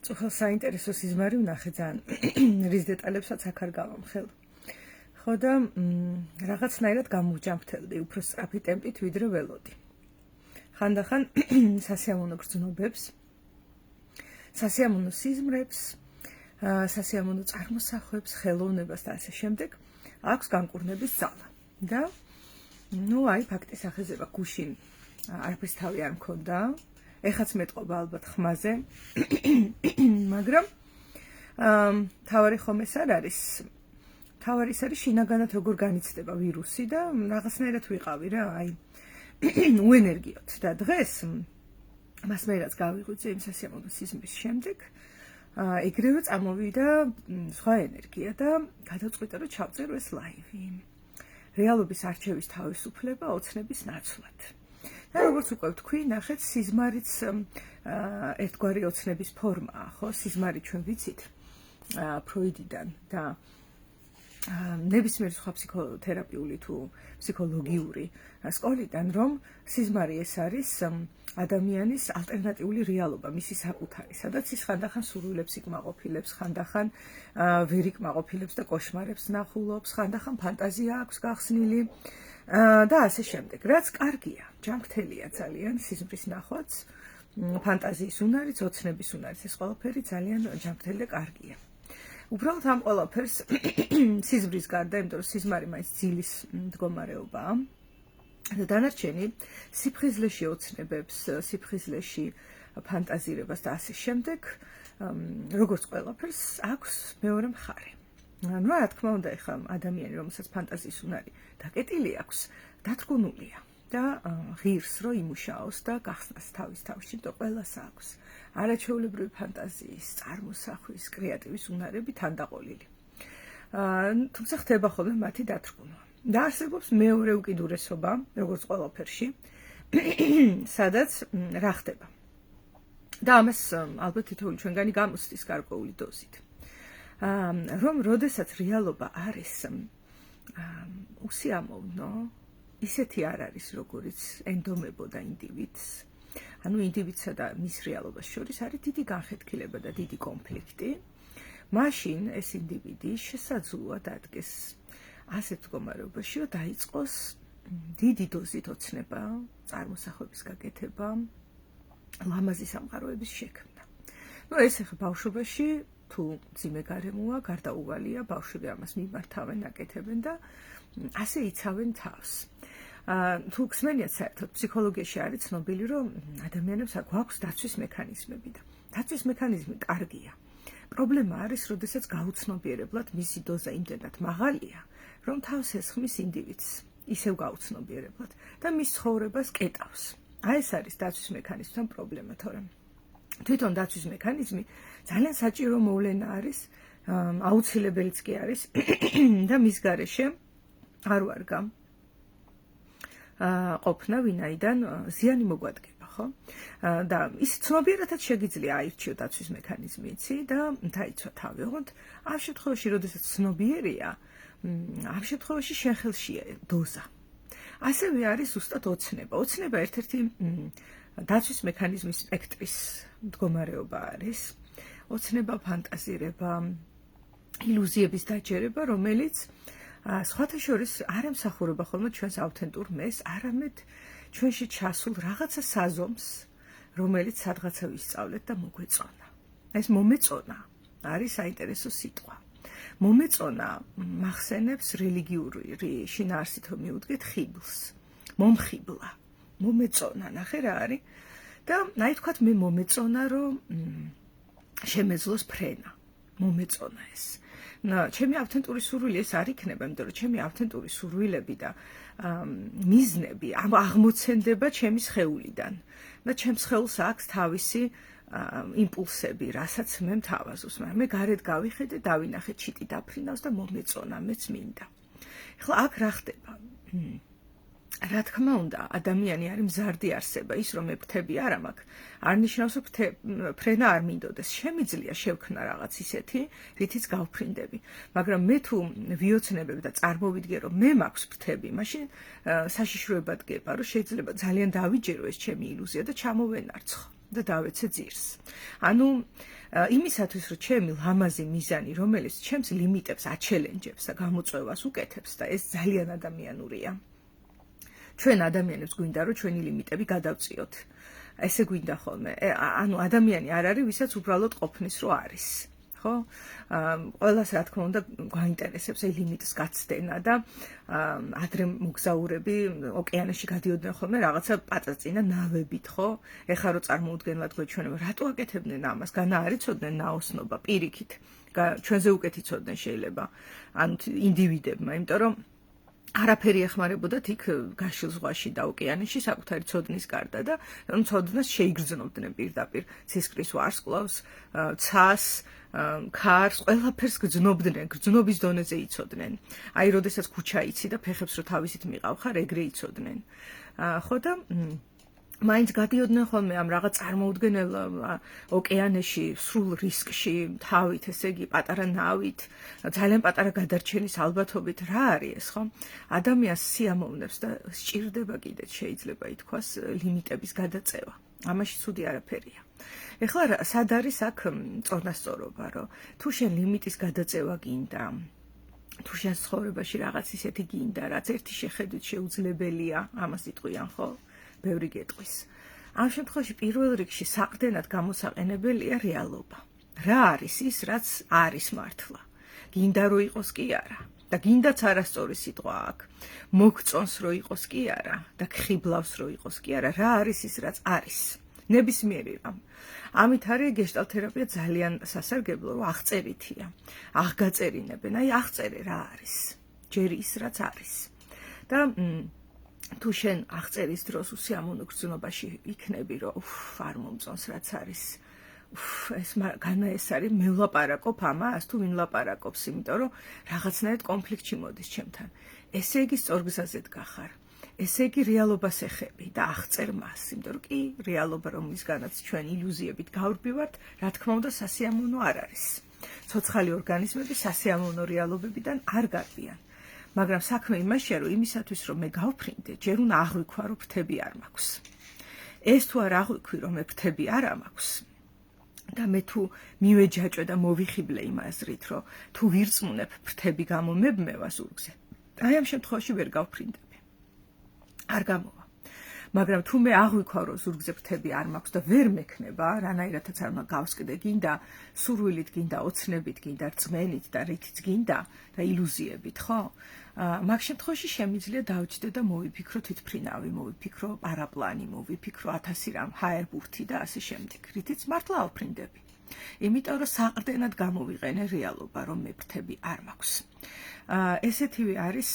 Წუხელ საინტერესო სიზმარი ვნახე ძალიან რის დეტალებსაც აქ არ გავამხელო. ხო და რაღაცნაირად გამოვჯამრთელდი უფრო სწრაფი ტემპით ვიდრე ველოდი. ხანდახან სასიამოვნო გრძნობებს, სასიამოვნო სიზმრებს, სასიამოვნო წარმოსახვებს, ხელოვნებას და ასე შემდეგ აქვს განკურნების ძალა. და აი ფაქტის აღეზება გუშინ არაფრის თავი არ მქონდა. ეხაც მეტყობა ალბათ ხმაზე, მაგრამ თავარი ხომ ეს არ არის. თავარი ის არის შინაგანად როგორ განიცდება ვირუსი და რაღაცნაირად ვიყავი რა, აი უენერგიოთ და დღეს მას მე რაც გავიღვიძე იმ სასიამოვნო სიზმრის შემდეგ, ეგრევე წამოვიდა სხვა ენერგია და გადავწყვიტე რომ ჩავწერო ეს ლაივი. რეალობის არჩევის თავისუფლება ოცნების ნაცვლად. და როგორც უკვე ვთქვი, ნახეთ, სიზმარიც ერთგვარი ოცნების ფორმაა, ხო? სიზმარი ჩვენ ვიცით ფროიდიდან და ნებისმიერ სხვა ფსიქოთერაპიული თუ ფსიქოლოგიური სკოლიდან, რომ სიზმარი ეს არის ადამიანის ალტერნატიული რეალობა, მისი საკუთარი, სადაც ის ხანდახან სურვილებს იკმაყოფილებს, ხანდახან ვერ იკმაყოფილებს და კოშმარებს ნახულობს, ხანდახან ფანტაზია აქვს გახსნილი და ასე შემდეგ. რაც კარგია, ჯანმრთელია ძალიან სიზმრის ნახვაც, ფანტაზიის უნარიც, ოცნების უნარიც, ეს ყველაფერი ძალიან ჯანმრთელი და კარგია. უბრალოდ ამ ყველაფერს სიზმრის გარდა, იმიტომ რომ სიზმარი მაინც ძილის მდგომარეობაა და დანარჩენი სიფხიზლეში ოცნებებს, სიფხიზლეში ფანტაზირებას და ასე შემდეგ, როგორც ყველაფერს აქვს მეორე მხარე. რა თქმა უნდა, ეხლა ადამიანი, რომელსაც ფანტაზიის უნარი დაკეტილი აქვს, დათრგუნულია და ღირს რომ იმუშაოს და გახსნას თავის თავში, და ყველას აქვს არაჩვეულებრივი ფანტაზიის, წარმოსახვის, კრეატივის უნარები თანდაყოლილი. თუმცა ხდება ხოლმე მათი დათრგუნვა. და არსებობს მეორე უკიდურესობა, როგორც ყველაფერში, სადაც რა ხდება. და ამას ალბათ თითოეული ჩვენგანი გამოსდის გარკვეული დოზით. რომ როდესაც რეალობა არის უსიამოვნო, ისეთი არ არის, როგორიც ენდომებოდა ინდივიდს. ანუ ინდივიდსა და მის რეალობას შორის არის დიდი განხეთქილება და დიდი კონფლიქტი. მაშინ ეს ინდივიდი შესაძლოა დადგეს ასეთ მდგომარეობაში, რომ დაიწყოს დიდი დოზით ოცნება, წარმოსახვების გაკეთება, ლამაზი სამყაროების შექმნა. ეს ახლა ბავშვობაში თუ ძიმე გარემოა, გარდაუვალია, ბავშვები ამას მიმართავენ, აკეთებენ და ასე იცავენ თავს. თუ გსმენიათ საერთოდ ფსიქოლოგიაში არის ცნობილი, რომ ადამიანებს გვაქვს დაცვის მექანიზმები და დაცვის მექანიზმი კარგია. პრობლემა არის, როდესაც გაუცნობიერებლად მისი დოზა იმდენად მაღალია, რომ თავს ესხმის ინდივიდს ისევ გაუცნობიერებლად და მის ცხოვრებას კეტავს. ეს არის დაცვის მექანიზმთან პრობლემა, თორემ თვითონ დაცვის მექანიზმი ძალიან საჭირო მოვლენა არის, აუცილებელიც კი არის და მის გარეშე არ ვარგა ყოფნა, ვინაიდან ზიანი მოგვადგება, ხო? და ის ცნობიერადაც შეგიძლია აირჩიო დაცვის მექანიზმი, იცი, და დაიცვა თავი. ოღონდ ამ შემთხვევაში, როდესაც ცნობიერია, ამ შემთხვევაში შენ ხელშია დოზა. ასევე არის ზუსტად ოცნება. ოცნება ერთ-ერთი დაცვის მექანიზმის სპექტრის მდგომარეობა არის. ოცნება, ფანტაზირება, ილუზიების დაჯერება, რომელიც სხვათა შორის არ ემსახურება ხოლმე ჩვენს ავთენტურ მეს, არამედ ჩვენში ჩასულ რაღაცა საზომს, რომელიც სადღაცა ვისწავლეთ და მოგვეწონა. ეს მომეწონა არის საინტერესო სიტყვა. მომეწონა მახსენებს რელიგიური შინაარსით რომ მივუდგეთ ხიბლს. მომხიბლა. მომეწონა, ნახე რა არის? და აი თქვათ მე მომეწონა რომ შემეძლოს ფრენა. მომეწონა ეს. ჩემი ავთენტური სურვილი ეს არ იქნება, იმიტომ რომ ჩემი ავთენტური სურვილები და მიზნები აღმოცენდება ჩემი სხეულიდან. და ჩემს სხეულს აქვს თავისი იმპულსები, რასაც მე მთავაზობს, მაგრამ მე გარეთ გავიხედე, დავინახე ჩიტი დაფრინავს და მომეწონა, მეც მინდა. ეხლა აქ რა ხდება? რა თქმა უნდა, ადამიანი არის მზარდი არსება, ის რომ მე ფრთები არ მაქვს, არ ნიშნავს, რომ ფრენა არ მინდოდეს. შემიძლია შევქმნა რაღაც ისეთი, რითიც გავფრინდები. მაგრამ მე თუ ვიოცნებებ და წარმოვიდგე, რომ მე მაქვს ფრთები, მაშინ საშიშროებად გება, რომ შეიძლება ძალიან დავიჯერო ეს ჩემი ილუზია და ჩამოვენარცხო. და დავეცე ძირს. ანუ იმისათვის რომ ჩემი ლამაზი მიზანი, რომელიც ჩემს ლიმიტებს აჩელენჯებს და გამოწვევას უკეთებს და ეს ძალიან ადამიანურია. ჩვენ ადამიანებს გვინდა რომ ჩვენი ლიმიტები გადავწიოთ. ესე გვინდა ხოლმე. ანუ ადამიანი არ არის, ვისაც უბრალოდ ყოფნის რო არის. ხო? ყველას რა თქმა უნდა გვაინტერესებს ეს ლიმიტის გაცდენა და ადრე მოგზაურები ოკეანეში გადიოდნენ ხოლმე რაღაცა პაწაწინა ნავებით, ხო? ეხლა რო წარმოუდგენლად გვეჩვენება, რატო აკეთებდნენ ამას? განა არ იცოდნენ ნაოსნობა პირიქით. ჩვენზე უკეთ იცოდნენ შეიძლება. ანუ ინდივიდებმა, იმიტომ რომ არაფერი ეხმარებოდათ იქ გაშილ ზღვაში და ოკეანეში საკუთარი ცოდნის გარდა და ცოდნას შეიგრძნობდნენ პირდაპირ ცისკრის ვარსკვლავს, ცას, ქარს, ყველაფერს გრძნობდნენ, გრძნობის დონეზე იცოდნენ. აი, როდესაც ქუჩა იცი და ფეხებს რო თავისით მიყავხარ, ეგრე იცოდნენ. ხო და მაინც გადიოდნენ ხოლმე ამ რაღაც წარმოუდგენელ ოკეანეში, სრულ რისკში, თავით, ესე იგი, პატარა ნავით, ძალიან პატარა გადარჩენის ალბათობით. რა არის ეს, ხო? ადამიანს სიამოვნებს და სჭირდება კიდეც შეიძლება ითქვას ლიმიტების გადაწევა. ამაში ცუდი არაფერია. ეხლა სად არის აქ წონასწორობა, რომ თუ შენ ლიმიტის გადაწევა გინდა, თუ შენ ცხოვრებაში რაღაც ისეთი გინდა, რაც ერთი შეხედვით შეუძლებელია, ამას იტყვიან, ხო? ბევრი გეტყვის. ამ შემთხვევაში პირველ რიგში საყრდენად გამოსაყენებელია რეალობა. რა არის ის, რაც არის მართლა? გინდა რომ იყოს კი არა? და გინდაც არასწორი სიტყვა აქ. მოგწონს რომ იყოს კი არა და გხიბლავს რომ იყოს კი არა, რა არის ის, რაც არის? ნებისმიერი რამ. ამით არის გეშტალთერაპია ძალიან სასარგებლო, რომ აღწერითია. აღგაწერინებენ, აი აღწერე რა არის. ჯერ ის, რაც არის. და თუ შენ აღწერის დროს უსიამოვნო გრძნობაში იქნები, რომ არ მომწონს რაც არის. ეს განა ეს არის მე ვლაპარაკობ ამას, თუ ვინ ლაპარაკობს, იმიტომ რომ რაღაცნაირად კონფლიქტში მოდის ჩემთან. ესე იგი სწორგზაზე დგახარ. ესე იგი რეალობას ეხები და აღწერ მას, იმიტომ რომ კი რეალობა რომლისგანაც ჩვენ ილუზიებით გავრბივართ, რა თქმა უნდა სასიამოვნო არ არის. ცოცხალი ორგანიზმები სასიამოვნო რეალობებიდან არ გარბიან. მაგრამ საქმე იმაშია, რომ იმისათვის რომ მე გავფრინდე, ჯერ უნდა აღვიქვა, რომ ფრთები არ მაქვს. ეს თუ არ აღვიქვი, რომ მე ფრთები არ მაქვს და მე თუ მივეჯაჭვე და მოვიხიბლე იმ აზრით, რომ თუ ვირწმუნებ ფრთები გამომებმევა ზურგზე, აი ამ შემთხვევაში ვერ გავფრინდები. არ გამოვა. მაგრამ თუ მე აღვიქვა, რომ ზურგზე ფრთები არ მაქვს და ვერ მექნება, რანაირადაც არ გავსკდე, გინდა სურვილით, გინდა ოცნებით, გინდა რწმენით და რითიც გინდა და ილუზიებით, ხო? მაგ შემთხვევაში შემიძლია დავჭდე და მოვიფიქრო თვითფრინავი, მოვიფიქრო პარაპლანი, მოვიფიქრო 1000 რამ, ჰაერბურთი და ასე შემდეგ. რითიც მართლა ავფრინდები. იმიტომ რომ საყრდენად გამოვიყენე რეალობა, რომ მე ფრთები არ მაქვს. ესეთივე არის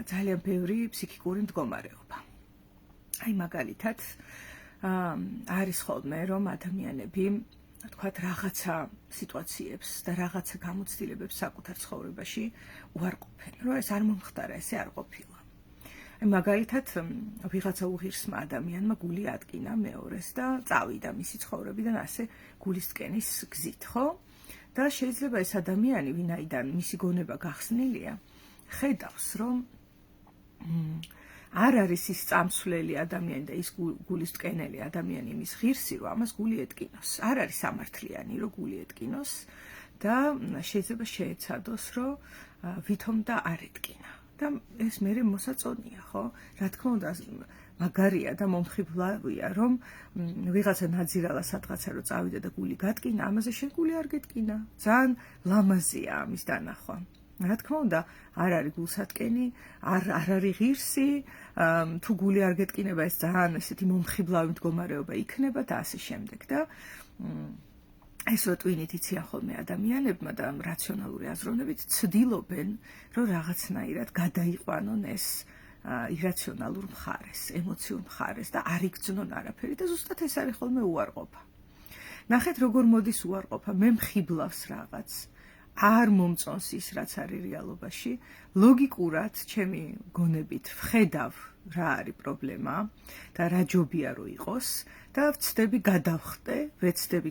ძალიან ბევრი ფსიქიკური მდგომარეობა. აი მაგალითად არის ხოლმე რომ ადამიანები თქვათ რაღაცა სიტუაციებს და რაღაცა გამოცდილებებს საკუთარ ცხოვრებაში უარყოფენ, რომ ეს არ მომხდარა, ესე არ ყოფილა. აი მაგალითად ვიღაცა უღირსმა ადამიანმა გული ატკინა მეორეს და წავიდა მისი ცხოვრებიდან ასე გულისკენის გზით, ხო? და შეიძლება ეს ადამიანი, ვინაიდან მისი გონება გახსნილია, ხედავს, რომ არ არის ის წამსვლელი ადამიანი და ის გულისკენელი ადამიანი იმის ღირსი, რომ ამას გული ეტკინოს. არ არის სამართლიანი, რომ გული ეტკინოს და შეიძლება შეეცადოს, რომ ვითომ და არ ეტკინა. და ეს მერე მოსაწონია, ხო? რა თქმა უნდა, მაგარია და მომხიბლავია, რომ ვიღაცა ნაძირალა სადღაცა რომ წავიდა და გული გატკინა, ამაზე შენ გული არ გეტკინა. ძალიან ლამაზია ამის დანახვა. რა თქმა უნდა, არ არის გულსატკენი, არ არის ღირსი, თუ გული არ გეტკინება, ეს ძალიან ესეთი მომხიბლავი მდგომარეობა იქნება და ასე შემდეგ. და ეს რო ტვინით იციან ხოლმე ადამიანებმა და რაციონალური აზროვნებით ცდილობენ, რომ რაღაცნაირად გადაიყვანონ ეს ირაციონალურ მხარეს, ემოციურ მხარეს და არ იგრძნონ არაფერი და ზუსტად ეს არის ხოლმე უარყოფა. ნახეთ როგორ მოდის უარყოფა, მე მხიბლავს რაღაც. არ მომწონს ის, რაც არის რეალობაში, ლოგიკურად ჩემი გონებით ვხედავ რა არის პრობლემა და რა ჯობია რომ იყოს და ვცდები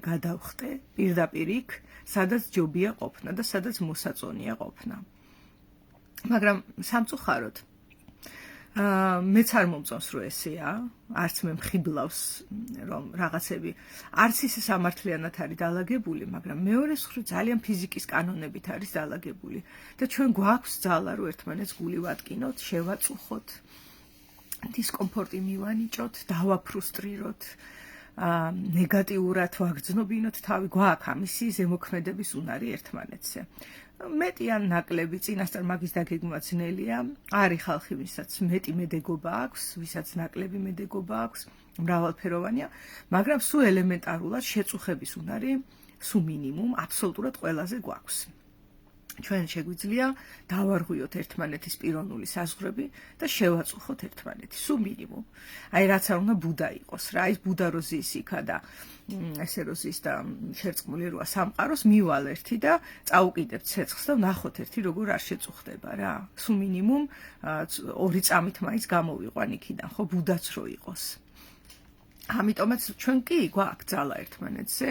გადავხტე პირდაპირ იქ, სადაც ჯობია ყოფნა და სადაც მოსაწონია ყოფნა. მაგრამ სამწუხაროდ მეც არ მომწონს რომ ესეა, არც მე მხიბლავს რომ რაღაცები არც ისე სამართლიანად არის დალაგებული, მაგრამ მეორე მხრივ ძალიან ფიზიკის კანონებით არის დალაგებული და ჩვენ გვაქვს ძალა რომ ერთმანეთს გული ვატკინოთ, შევაწუხოთ, დისკომფორტი მივანიჭოთ, დავაფრუსტრიროთ, ნეგატიურად ვაგრძნობინოთ თავი, გვაქვს ამისი ზემოქმედების უნარი ერთმანეთზე. მეტი ან ნაკლები წინასწარ მაგის დაგეგმვა ძნელია, არის ხალხი, ვისაც მეტი მედეგობა აქვს, ვისაც ნაკლები მედეგობა აქვს, მრავალფეროვანია, მაგრამ სულ ელემენტარულად შეწუხების უნარი, სულ მინიმუმ აბსოლუტურად ყველაზე გვაქვს. ჩვენ შეგვიძლია დავარღვიოთ ერთმანეთის პიროვნული საზღვრები და შევაწუხოთ ერთმანეთი, სულ მინიმუმ. აი რაც არ უნდა ბუდა იყოს რა, ის ბუდა როზის იქა და ესე როზის და შერწყმული როა სამყაროს მივალ ერთი და წაუკიდებ ცეცხლს და ვნახოთ ერთი როგორ არ შეწუხდება რა. სულ მინიმუმ 2 წამით მაინც გამოვიყვან იქიდან, ხო ბუდაც რო იყოს. ამიტომაც ჩვენ კი გვაქვს ძალა ერთმანეთზე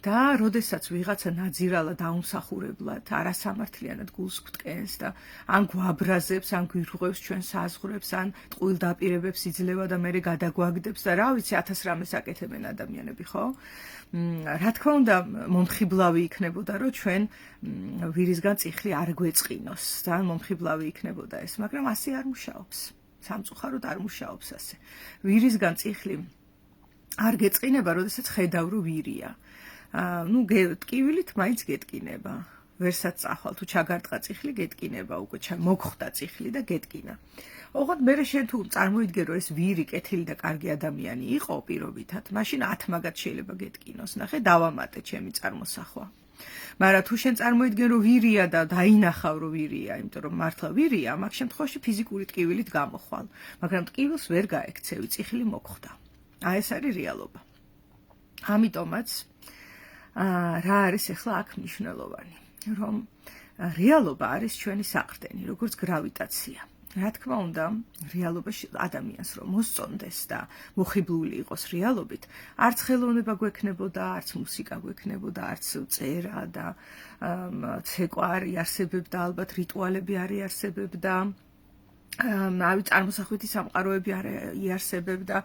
და როდესაც ვიღაცა ნაძირალა დაუმსახურებლად არასამართლიანად გულს გვტკენს და ან გვაბრაზებს, ან გვირღვევს ჩვენ საზღვრებს, ან ტყუილ დაპირებებს იძლევა და მერე გადაგვაგდებს და რა ვიცი 1000 რამეს აკეთებენ ადამიანები, ხო? რა თქმა უნდა, მომხიბლავი იქნებოდა, რომ ჩვენ ვირისგან წიხლი არ გვეწყინოს, ძალიან მომხიბლავი იქნებოდა ეს, მაგრამ ასე არ მუშაობს. სამწუხაროდ არ მუშაობს ასე. ვირისგან წიხლი არ გეწყინება, როდესაც ხედავ რომ ვირია. ტკივილით მაინც გეტკინება. ვერსაც წახვალ, თუ ჩაგარტყა წიხლი გეტკინება, უკვე მოგხვდა წიხლი და გეტკინა. ოღონდ მერე შენ თუ წარმოიდგენ რომ ეს ვირი კეთილი და კარგი ადამიანი იყო პირობითად, მაშინ 10 მაგათ შეიძლება გეტკინოს. ნახე, დავამატე ჩემი წარმოსახვა. მაგრამ თუ შენ წარმოიდგენ რომ ვირია და დაინახავ რომ ვირია, იმიტომ რომ მართლა ვირია, მაგ შემთხვევაში ფიზიკური ტკივილით გამოხვალ, მაგრამ ტკივილს ვერ გაექცევი, წიხლი მოგხვდა. ეს არის რეალობა. ამიტომაც რა არის ახლა აქ მნიშვნელოვანი, რომ რეალობა არის ჩვენი საყრდენი, როგორც გრავიტაცია. რა თქმა უნდა, რეალობაში ადამიანს რომ მოსწონდეს და მოხიბლული იყოს რეალობით, არც ხელოვნება გვექნებოდა, არც მუსიკა გვექნებოდა, არც წერა და ცეკვა არ იარსებებდა, ალბათ რიტუალები არ იარსებებდა. წარმოსახვითი სამყაროები არ იარსებებდა,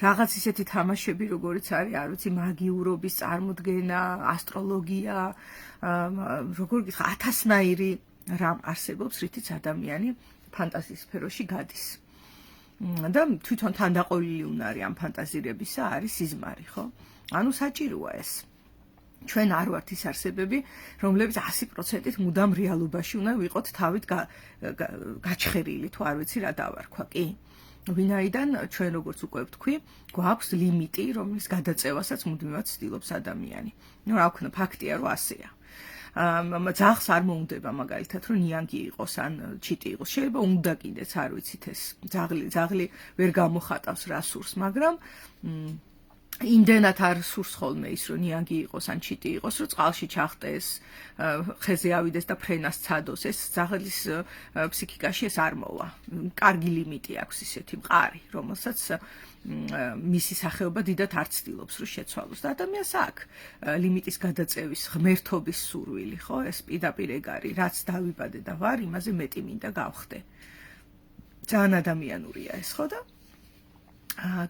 რაღაც ისეთი თამაშები, როგორიც არის, არ ვიცი, მაგიურობის წარმოდგენა, ასტროლოგია, როგორ გითხრა, 1000-ნაირი რამ არსებობს, რითიც ადამიანი ფანტაზიის სფეროში გადის. და თვითონ თანდაყოლილი უნარი ამ ფანტაზირებისა არის სიზმარი, ხო? ანუ საჭიროა ეს. ჩვენ არ ვართ ის არსებები, რომლებიც 100%-ით მუდამ რეალობაში უნდა ვიყოთ თავით გაჩხერილი, თუ არ ვიცი რა დავარქვა, კი? ვინაიდან ჩვენ როგორც უკვე ვთქვი, გვაქვს ლიმიტი, რომლის გადაწევასაც მუდმივად ცდილობს ადამიანი. რა ვქნა, ფაქტია, რომ ასეა. ძაღლს არ მოუნდება მაგალითად, რომ ნიანგი იყოს ან ჩიტი იყოს. შეიძლება უნდა კიდეც, არ ვიცით ეს. ძაღლი ვერ გამოხატავს რა სურს, მაგრამ იმდენად არ სურს ხოლმე ის, რომ ნიანგი იყოს ან ჩიტი იყოს, რომ წყალში ჩახტეს, ხეზე ავიდეს და ფრენას ცადოს. ეს ძაღლის ფსიქიკაში ეს არ მოვა. კარგი ლიმიტი აქვს ისეთი მყარი, რომელსაც მისი სახეობა დიდად არ ცდილობს, რომ შეცვალოს. და ადამიანს აქვს ლიმიტის გადაწევის, ღმერთობის სურვილი, ხო? ეს პირდაპირ ეგ არის, რაც დავიბადე და ვარ, იმაზე მეტი მინდა გავხდე. ძალიან ადამიანურია ეს, ხო და?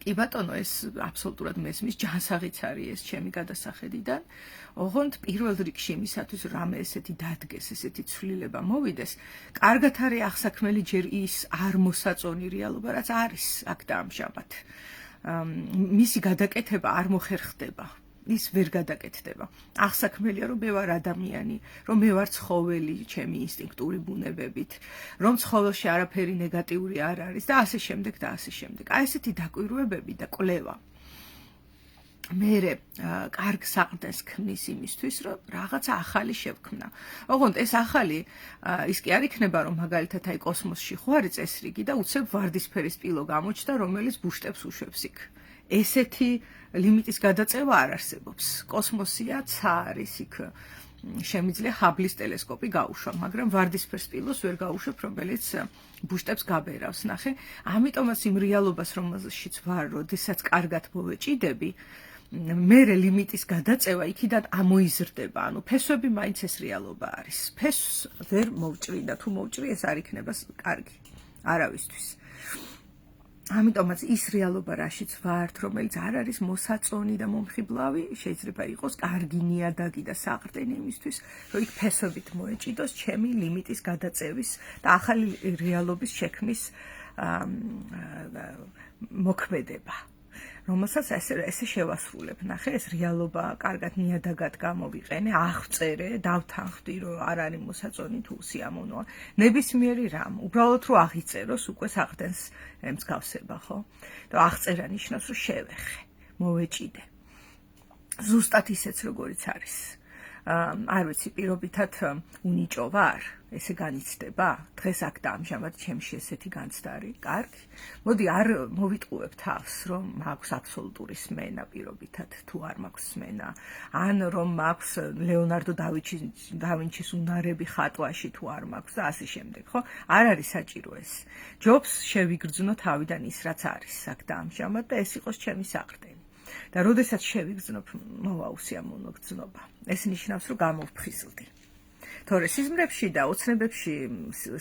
კი ბატონო, ეს აბსოლუტურად მესმის, ჯანსაღიც არის ეს ჩემი გადასახედიდან. ოღონდ პირველ რიგში იმისათვის რამე ესეთი დადგეს, ესეთი ცვლილება მოვიდეს, კარგად არის აღსაქმელი ჯერ ის არ მოსაწონი რეალობა, რაც არის აქ და ამჟამად. მისი გადაკეთება არ მოხერხდება. ის ვერ გადაკეთდება. აღსაქმელია, რომ მე ვარ ადამიანი, რომ მე ვარ ცხოველი ჩემი ინსტინქტური ბუნებებით, რომ ცხოველში არაფერი ნეგატიური არ არის და ასე შემდეგ და ასე შემდეგ. აი ესეთი დაკვირვებები და კვლევა მერე კარგ საყრდენს ქმნის იმისთვის, რომ რაღაცა ახალი შევქმნა. ოღონდ ეს ახალი ის კი არ იქნება, რომ მაგალითად აი კოსმოსში ხო არის წესრიგი და უცებ ვარდისფერი სპილო გამოჩნდა, რომელიც ბუშტებს უშვებს იქ. ესეთი ლიმიტის გადაწევა არ არსებობს. კოსმოსია, ცა არის იქ. შემიძლია ჰაბლის ტელესკოპი გაუშვა, მაგრამ ვარდისფერ სპილოს ვერ გაუშვებ, რომელიც ბუშტებს გაბერავს, ნახე. ამიტომაც იმ რეალობას, რომელშიც ვარ, როდესაც კარგად მოვეჭიდები, მერე ლიმიტის გადაწევა იქიდან ამოიზრდება. ანუ ფესვები მაინც ეს რეალობა არის. ფესვს ვერ მოვჭრი და თუ მოვჭრი, ეს არ იქნება კარგი. არავისთვის. ამიტომაც ის რეალობა, რაშიც ვართ, რომელიც არ არის მოსაწონი და მომხიბლავი, შეიძლება იყოს კარგი ნიადაგი და საყრდენი იმისთვის, რომ იქ ფესვებით მოეჭიდოს ჩემი ლიმიტის გადაწევის და ახალი რეალობის შექმნის მოქმედება. რომელსაც ესე შევასრულებ. ნახე, ეს რეალობა კარგად ნიადაგად გამოვიყენე, აღწერე, დავთანხმდი, რომ არ არის მოსაწონი თუ სიამოვნოა. ნებისმიერი რამ, უბრალოდ რომ აღიწეროს, უკვე საყრდენს ემსგავსება, ხო? და აღწერა ნიშნავს, რომ შევეხე, მოვეჭიდე. ზუსტად ისეც როგორიც არის. არ ვიცი, პირობითად უნიჭო ვარ, ესე განიცდება. დღეს აქ და ამჟამად ჩემში ესეთი განცდა არის. კარგი. მოდი არ მოვიტყუებ თავს, რომ მაქვს აბსოლუტური სმენა პირობითად, თუ არ მაქვს სმენა. ან რომ მაქვს ლეონარდო დავინჩის უნარები ხატვაში, თუ არ მაქვს და ასე შემდეგ, ხო? არ არის საჭირო ეს. ჯობს შევიგრძნო თავიდან ის, რაც არის აქ და ამჟამად და ეს იყოს ჩემი საყრდენი. და როდესაც შევიგრძნობ, მოვა უსიამოვნო გრძნობა. ეს ნიშნავს, რომ გამოვფხიზლდი. თორე სიზმრებში და ოცნებებში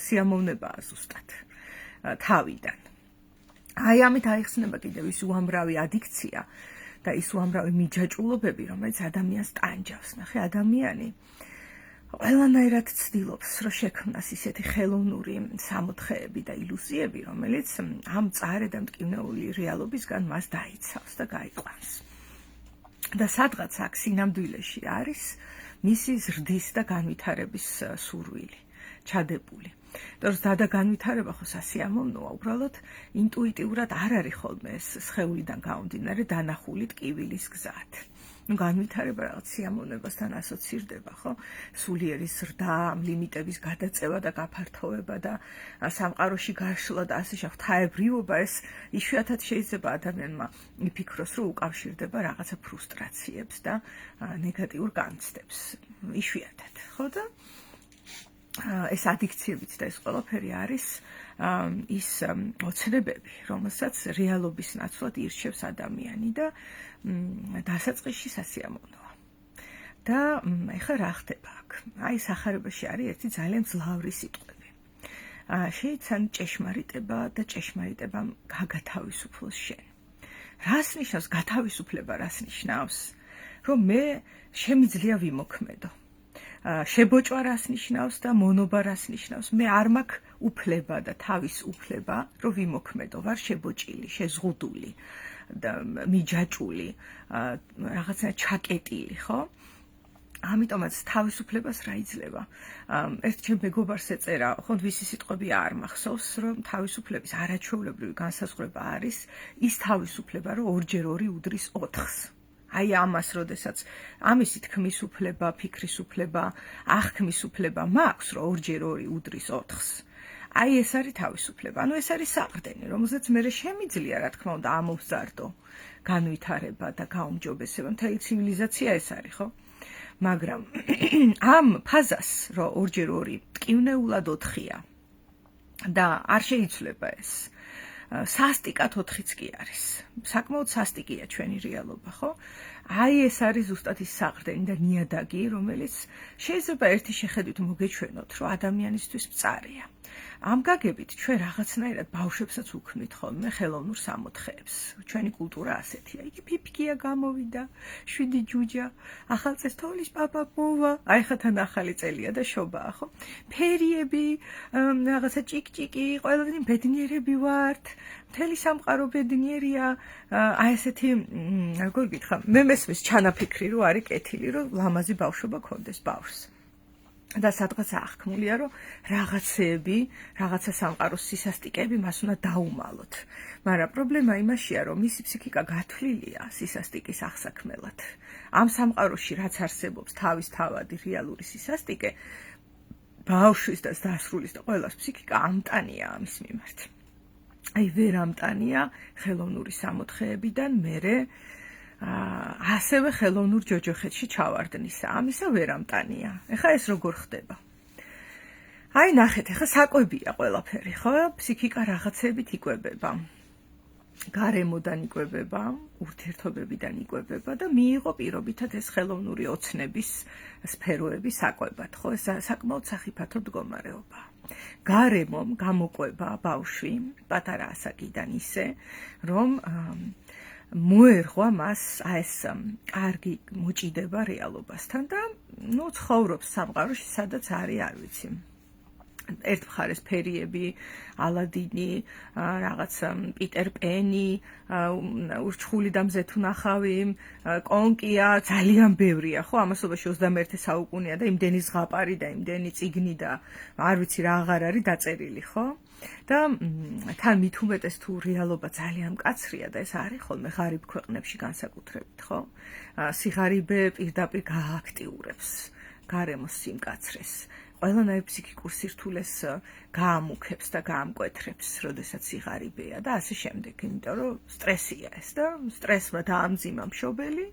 სიამოვნებაა ზუსტად თავიდან. აი ამით აიხსნება კიდევ ის უამრავი ადიქცია და ის უამრავი მიჯაჭვულობები, რომელიც ადამიანს ტანჯავს. ნახე, ადამიანი ყველანაირად ცდილობს, რომ შექმნას ისეთი ხელოვნური სამოთხეები და ილუზიები, რომელიც ამ მწარე და მტკივნეული რეალობისგან მას დაიცავს და გაიყვანს. და სადღაც აქ სინამდვილეში არის მისი ზრდის და განვითარების სურვილი, ჩადებული. თორემ დადა განვითარება ხო სასიამოვნოა, უბრალოდ ინტუიტიურად არ არის ხოლმე ეს სხეულიდან გამომდინარე დანახული ტკივილის გზად. განვითარება რაღაც სიამოვნებასთან ასოცირდება, ხო? სულიერი ზრდა, ლიმიტების გადაწევა და გაფართოვება და სამყაროში გაშლა და ასე ღვთაებრიობა, ეს იშვიათად შეიძლება ადამიანმა იფიქროს, რომ უკავშირდება რაღაცა ფრუსტრაციებს და ნეგატიურ განცდებს. იშვიათად, ხო და ეს ადიქციებიც და ეს ყველაფერი არის ის ოცნებები, რომელსაც რეალობის ნაცვლად ირჩევს ადამიანი და დასაწყისში სასიამოვნოა. და ეხლა რა ხდება აქ? აი სახარებაში არის ერთი ძალიან ძლავრი სიტყვები. შეიცან ჭეშმარიტება და ჭეშმარიტება გაგათავისუფლოს შენ. რას ნიშნავს გათავისუფლება, რას ნიშნავს? რომ მე შემიძლია ვიმოქმედო. შებოჭვა რას ნიშნავს და მონობა რას ნიშნავს? მე არ მაქვს უფლება და თავის უფლება, რომ ვიმოქმედო, ვარ შებოჭილი, შეზღუდული და მიჯაჭული, რაღაცა ჩაკეტილი, ხო? ამიტომაც თავისუფლებას რა იძლევა? ერთ ჩემ მეგობარს ეწერა, ხონდ ვისი სიტყვები არ მახსოვს, რომ თავისუფლების არაჩვეულებრივი განსაზღვრება არის ის თავისუფლება, რომ 2x2 უდრის 4-ს. აი ამას, როდესაც ამისი თქმის უფლება, ფიქრის უფლება, აღქმის უფლება მაქვს, რომ 2x2 უდრის 4-ს. აი ეს არის თავისუფლება. ანუ ეს არის საყრდენი, რომელზეც მე შემიძლია, რა თქმა უნდა, ამოვზარდო განვითარება და გაუმჯობესება. მთელი ცივილიზაცია ეს არის, ხო? მაგრამ ამ ფაზას, რომ 2x2 ტკივნეულად 4-ია და არ შეიცვლება ეს. სასტიკად 4-იც კი არის. საკმაოდ სასტიკია ჩვენი რეალობა, ხო? აი ეს არის ზუსტად ის საყრდენი და ნიადაგი, რომელიც შეიძლება ერთი შეხედვით მოგეჩვენოთ, რომ ადამიანისთვის მწარეა. ამ გაგებით ჩვენ რაღაცნაირად ბავშვებსაც უქმნით ხოლმე ხელოვნურ სამოთხეებს. ჩვენი კულტურა ასეთია. იგი ფიფკია გამოვიდა, 7 ჯუჯა, ახალწესთოვლის პაპა მოვა, აი ხა თან ახალი წელია და შობაა, ხო? ფერიები, რაღაცა ჭიკ-ჭიკი, ყველანი ბედნიერები ვართ. მთელი სამყარო ბედნიერია. აი ესეთი, როგორ გითხრა, მე მესმის ჩანაფიქრი, რომ არის კეთილი, რომ ლამაზი ბავშვობა ქონდეს ბავშვს. და სადღაც აღქმულია, რომ რაღაცეები, რაღაცა სამყაროს სისასტიკეები მას უნდა დაუმალოთ. მაგრამ პრობლემა იმაშია, რომ მისი ფსიქიკა გათვლილია სისასტიკის აღსაქმელად. ამ სამყაროში რაც არსებობს თავის თავადი რეალური სისასტიკე, ბავშვის და დასრულის და ყველას ფსიქიკა ამტანია ამის მიმართ. აი ვერ ამტანია ხელოვნური სამოთხეებიდან მერე ასევე ხელოვნურ ჯოჯოხეთში ჩავარდნისა. ამისა ვერ ამტანია. ეხლა ეს როგორ ხდება? აი ნახეთ, ეხლა საკვებია ყველაფერი, ხო? ფსიქიკა რაღაცებით იკვებება. გარემოდან იკვებება, ურთიერთობებიდან იკვებება და მიიღო პირობითად ეს ხელოვნური ოცნების სფეროები საკვებად, ხო? ეს საკმაოდ სახიფათო მდგომარეობა. გარემომ გამოყვება ბავშვი პატარა ასაკიდან ისე, რომ მოერღვა მას ეს კარგი მოჭიდება რეალობასთან და ცხოვრობს სამყაროში, სადაც არის, არ ვიცი. ერთ მხარეს ფერიები, ალადინი, რაღაც პიტერ პენი, ურჩხული და მზეთუნახავი, კონკია, ძალიან ბევრია, ხო, ამასობაში 21 საუკუნეა და იმდენი ზღაპარი და იმდენი წიგნი და არ ვიცი რა აღარ არის დაწერილი, ხო? და თან მით უმეტეს თუ რეალობა ძალიან მკაცრია და ეს არის ხოლმე ღარიბ ქვეყნებში განსაკუთრებით, ხო? სიღარიბე პირდაპირ გააქტიურებს გარემოს სიმკაცრეს. ყველანაირ ფსიქიკურ სირთულეს გაამუქებს და გაამკვეთრებს, როდესაც სიღარიბეა და ასე შემდეგ, იმიტომ რომ სტრესია ეს და სტრესმა დაამძიმა მშობელი,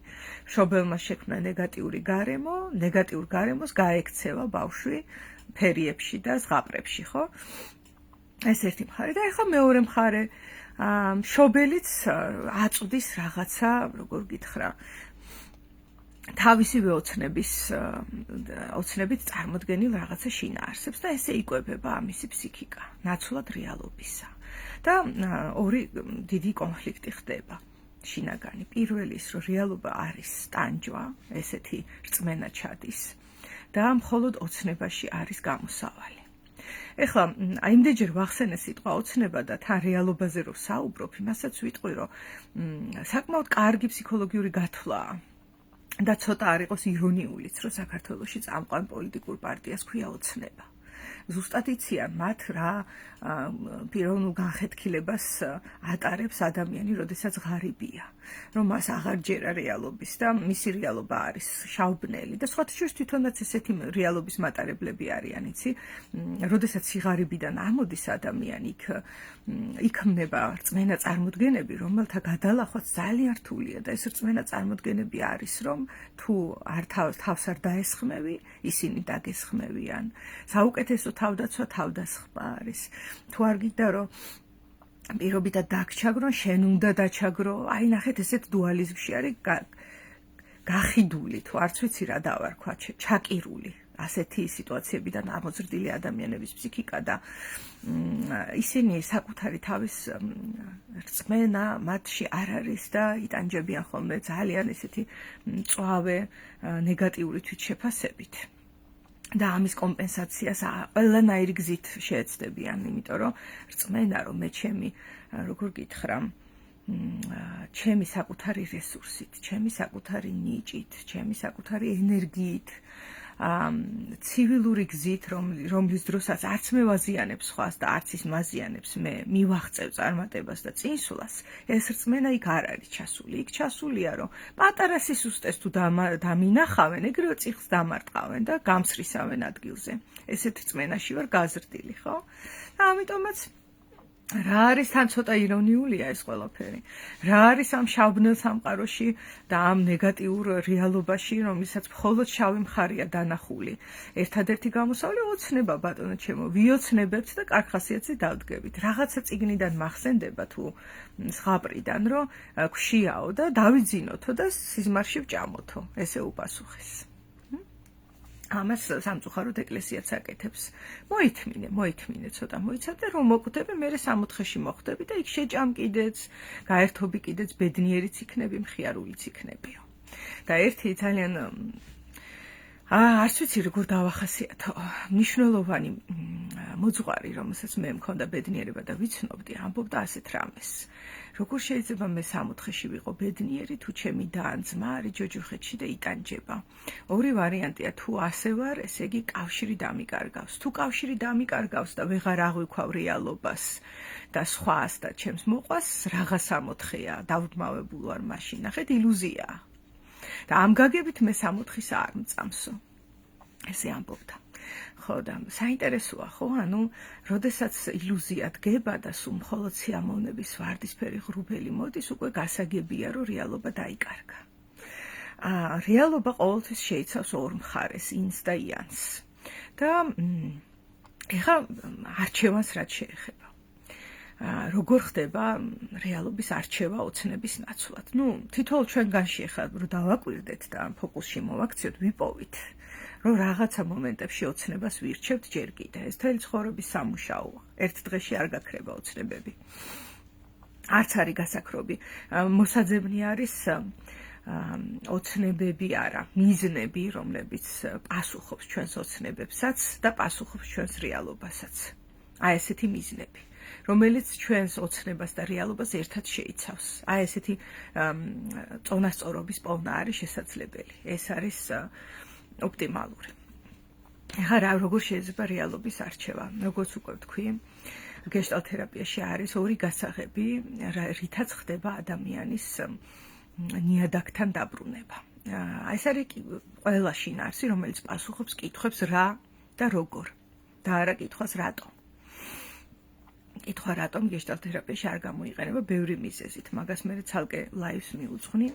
მშობელმა შექმნა ნეგატიური გარემო, ნეგატიურ გარემოს გაექცევა ბავშვი ფერიებში და ზღაპრებში, ხო? ეს ერთი მხარე და ახლა მეორე მხარე, მშობელიც აწვდის რაღაცა, როგორ გითხრა, თავისივე ოცნებით წარმოდგენილ რაღაცა შინაარსებს და ესე იკვებება ამისი ფსიქიკა, ნაცვლად რეალობისა. და ორი დიდი კონფლიქტი ხდება შინაგანი. პირველი ის, რომ რეალობა არის ტანჯვა, ესეთი რწმენა ჩადის და მხოლოდ ოცნებაში არის გამოსავალი. ეხლა იმდენჯერ ვახსენე სიტყვა ოცნება და თან რეალობაზე რომ საუბრობ, იმასაც ვიტყვი, რომ საკმაოდ კარგი ფსიქოლოგიური გათვლაა. და ცოტა არ იყოს ირონიულიც, რომ საქართველოში წამყვან პოლიტიკურ პარტიას ქვია ოცნება. ზუსტად იციან მათ რა პიროვნულ განხეთქილებას ატარებს ადამიანი, როდესაც ღარიბია, რომ მას აღარ ჯერა რეალობის და მისი რეალობა არის შავბნელი და სხვათა შორის თვითონაც ესეთი რეალობის მატარებლები არიან, იცი, როდესაც სიღარიბიდან ამოდის ადამიანი, იქმნება რწმენა წარმოდგენები, რომელთა გადალახვაც ძალიან რთულია და ეს რწმენა წარმოდგენები არის, რომ თუ თავს არ დაესხმევი, ისინი დაგესხმევიან. საუკეთესო თავდაცვა თავდასხმა არის. თუ არ გინდა რომ პირობითად დაგჩაგრო, შენ უნდა დაჩაგრო, აი ნახეთ ესეთ დუალიზმში არის გახიდული, თუ არც ვიცი რა დავარქვა, ჩაკირული. ასეთი სიტუაციებიდან ამოზრდილი ადამიანების ფსიქიკა და ისინი საკუთარი თავის რწმენა მათში არ არის და იტანჯებიან ხოლმე ძალიან ესეთი მწვავე ნეგატიური თვითშეფასებით. და ამის კომპენსაციას ყველანაირი გზით შეეცდებიან, იმიტომ რომ რწმენა რომ მე ჩემი, როგორ გითხრა, ჩემი საკუთარი რესურსით, ჩემი საკუთარი ნიჭით, ჩემი საკუთარი ენერგიით, ცივილური გზით, რომლის დროსაც არც მე ვაზიანებ სხვას და არც ის მაზიანებს მე მივახწევ წარმატებას და წინსვლას, ეს რწმენა იქ არ არის ჩასული. იქ ჩასულია, რომ პატარა სისუსტეს თუ დამინახავენ, ეგრევე წიხლს დამარტყავენ და გამსრისავენ ადგილზე. ესეთ რწმენაში ვარ გაზრდილი, ხო? და ამიტომაც რა არის თან ცოტა ირონიულია ეს ყველაფერი. რა არის ამ შავბნელ სამყაროში და ამ ნეგატიურ რეალობაში, რომელსაც მხოლოდ შავი მხარეა დანახული. ერთადერთი გამოსავალი ოცნება, ბატონო ჩემო, ვიოცნებებთ და კარგ ხასიათზე დავდგებით. რაღაცა წიგნიდან მახსენდება თუ ზღაპრიდან, რომ გვშიაო და დავიძინოთო და სიზმარში ვჭამოთო. ესე უპასუხეს. ამას სამწუხაროდ ეკლესიაც აკეთებს. მოითმინე, ცოტა მოიცადე, რომ მოკვდები, მე 64-ში მოხვდები და იქ შეჭამ კიდეც, გაერთობი კიდეც, ბედნიერიც იქნები, მხიარულიც იქნებიო. და ერთი ძალიან არც ვიცი როგორ დავახასიათო, მნიშვნელოვანი მოძღვარი, რომელსაც მე მქონდა ბედნიერება და ვიცნობდი, ამბობდა ასეთ რამეს. როგორ შეიძლება მე 64-ში ვიყო ბედნიერი, თუ ჩემი და ან ძმა არის ჯოჯოხეთში და იტანჯება. ორი ვარიანტია, თუ ასე ვარ, ესე იგი კავშირი დამიკარგავს. თუ კავშირი დამიკარგავს და ვეღარ აღვიქვავ რეალობას და სხვას და ჩემს მოყვას, რაღაც ამოთხეა, დავდმავებულ ვარ მაშინ. ნახეთ, ილუზიაა. და ამ გაგებით მე 64-ის არ მწამსო. ესე ამბობდა. ხო და საინტერესოა, ხო, ანუ როდესაც ილუზია დგება და სულ მხოლოდ სიამოვნების ვარდისფერი ღრუბელი მოდის, უკვე გასაგებია, რომ რეალობა დაიკარგა. რეალობა ყოველთვის შეიცავს ორ მხარეს, ინს და იანს. და ეხლა არჩევანს რაც შეეხება. როგორ ხდება რეალობის არჩევა ოცნების ნაცვლად. თითოეულ ჩვენგანში ახლა რომ დავაკვირდეთ და ფოკუსში მოვაქციოთ, ვიპოვით, რომ რაღაცა მომენტებში ოცნებას ვირჩევთ ჯერ კიდე. ეს მთელი ცხოვრების სამუშაოა. ერთ დღეში არ გაქრება ოცნებები. არც არის გასაქრობი. მოსაძებნი არის ოცნებები არა, მიზნები, რომლებიც პასუხობს ჩვენს ოცნებებსაც და პასუხობს ჩვენს რეალობასაც. ესეთი მიზნები, რომელიც ჩვენს ოცნებას და რეალობას ერთად შეიცავს. ესეთი წონასწორობის პოვნა არის შესაძლებელი. ეს არის ოპტიმალური. ახლა როგორ შეიძლება რეალობის არჩევა? როგორც უკვე ვთქვი, გეშტალტ თერაპიაში არის ორი გასაღები, რითაც ხდება ადამიანის ნიადაგთან დაბრუნება. ეს არის ყველა შინაარსი, რომელიც პასუხობს კითხვებს რა და როგორ და არა კითხვას რატომ. კითხვა რატომ გეშტალტ თერაპიაში არ გამოიყენება ბევრი მიზეზით, მაგას მე ცალკე ლაივს მიუძღვნი.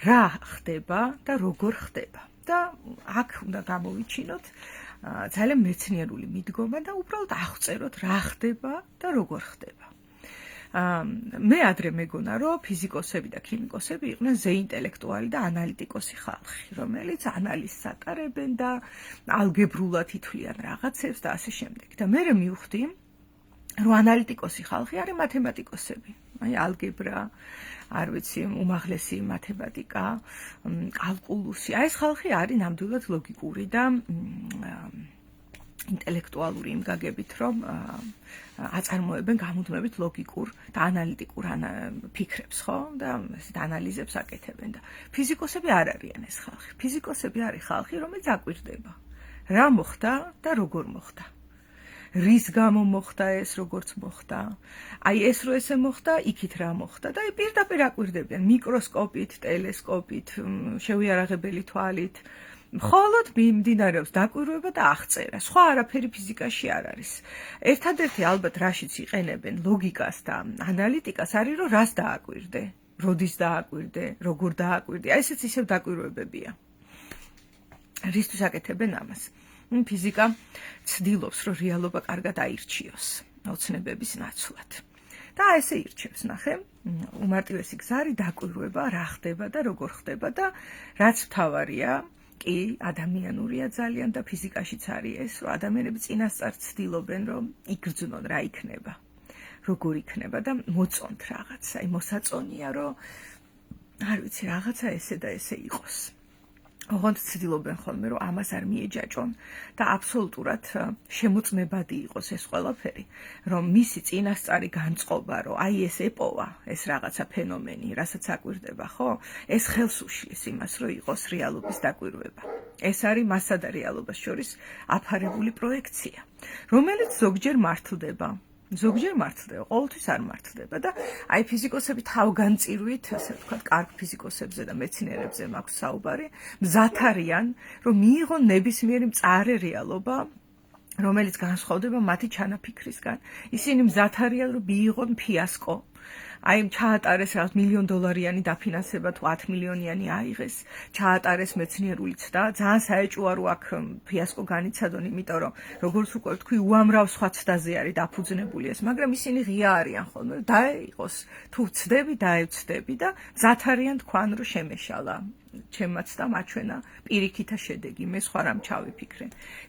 რა ხდება და როგორ ხდება და აქ უნდა გამოვიჩინოთ ძალიან მეცნიერული მიდგომა და უბრალოდ აღწეროთ რა ხდება და როგორ ხდება. მე ადრე მეგონა, რომ ფიზიკოსები და ქიმიკოსები იყვნენ ზეინტელექტუალი და ანალიტიკოსი ხალხი, რომელიც ანალიზს ატარებენ და ალგებრულად ითვლიან რაღაცებს და ასე შემდეგ. და მე მივხვდი, რომ ანალიტიკოსი ხალხი არის მათემატიკოსები. ალგებრა, არ ვიცი, უმაღლესი მათემატიკა, კალკულუსი. ეს ხალხი არის ნამდვილად ლოგიკური და ინტელექტუალური იმ გაგებით, რომ აწარმოებენ გამუდმებით ლოგიკურ და ანალიტიკურ ფიქრებს, ხო? და ესეთ ანალიზებს აკეთებენ და ფიზიკოსები არ არიან ეს ხალხი. ფიზიკოსები არის ხალხი, რომელიც აკვირდება, რა მოხდა და როგორ მოხდა. რის გამო მოხდა ეს, როგორც მოხდა. ეს რო ესე მოხდა, იქით რა მოხდა და პირდაპირ აკვირდებიან მიკროსკოპით, ტელესკოპით, შევიარაღებელი თვალით. მხოლოდ მიმდინარეობს დაკვირვება და აღწერა. სხვა არაფერი ფიზიკაში არ არის. ერთადერთი ალბათ რაშიც იყენებენ ლოგიკას და ანალიტიკას არის, რომ რას დააკვირდე, როდის დააკვირდე, როგორ დააკვირდე. ესეც ისევ დაკვირვებებია. რისთვის აკეთებენ ამას? ფიზიკა ცდილობს, რომ რეალობა კარგად აირჩიოს ოცნებების ნაცვლად. და ესე ირჩევს, ნახე, უმარტივესი გზა არის დაკვირვება, რა ხდება და როგორ ხდება და რაც მთავარია, კი ადამიანურია ძალიან და ფიზიკაშიც არის ეს, რომ ადამიანები წინასწარ ცდილობენ, რომ იგრძნონ რა იქნება, როგორ იქნება და მოწონთ რაღაცა. მოსაწონია, რომ არ ვიცი, რაღაცა ესე და ესე იყოს. ოღონდ ცდილობენ ხოლმე, რომ ამას არ მიეჯაჭონ და აბსოლუტურად შემოწმებადი იყოს ეს ყველაფერი, რომ მისი წინასწარი განწყობა, რომ ეს ეპოვა, ეს რაღაცა ფენომენი, რასაც აკვირდება, ხო? ეს ხელს უშლის იმას, რომ იყოს რეალობის დაკვირვება. ეს არის მასა და რეალობას შორის აფარებული პროექცია, რომელიც ზოგჯერ მართლდება. ზოგჯერ მართლდება, ყოველთვის არ მართლდება და ფიზიკოსები თავგანწირვით, ასე ვთქვათ, კარგ ფიზიკოსებზე და მეცნიერებზე მაქვს საუბარი, მზად არიან, რომ მიიღონ ნებისმიერი მწარე რეალობა, რომელიც განსხვავდება მათი ჩანაფიქრისგან. ისინი მზად არიან, რომ მიიღონ ფიასკო. ჩაატარეს რაღაც $1,000,000 დაფინანსება თუ 10 მილიონიანი აიღეს, ჩაატარეს მეცნიერული ცდა, ძალიან საეჭვოა რომ აქ ფიასკო განიცადონ, იმიტომ რომ როგორც უკვე ვთქვი, უამრავ სხვა ცდაზე არის დაფუძნებული ეს, მაგრამ ისინი ღია არიან ხოლმე, რომ დაეიღოს, თუ ვცდები, დაევცდები და მზად არიან თქვან, რომ შემეშალა. ჩემაც და მაჩვენა პირიქითა შედეგი, მე სხვა რამ ჩავიფიქრე.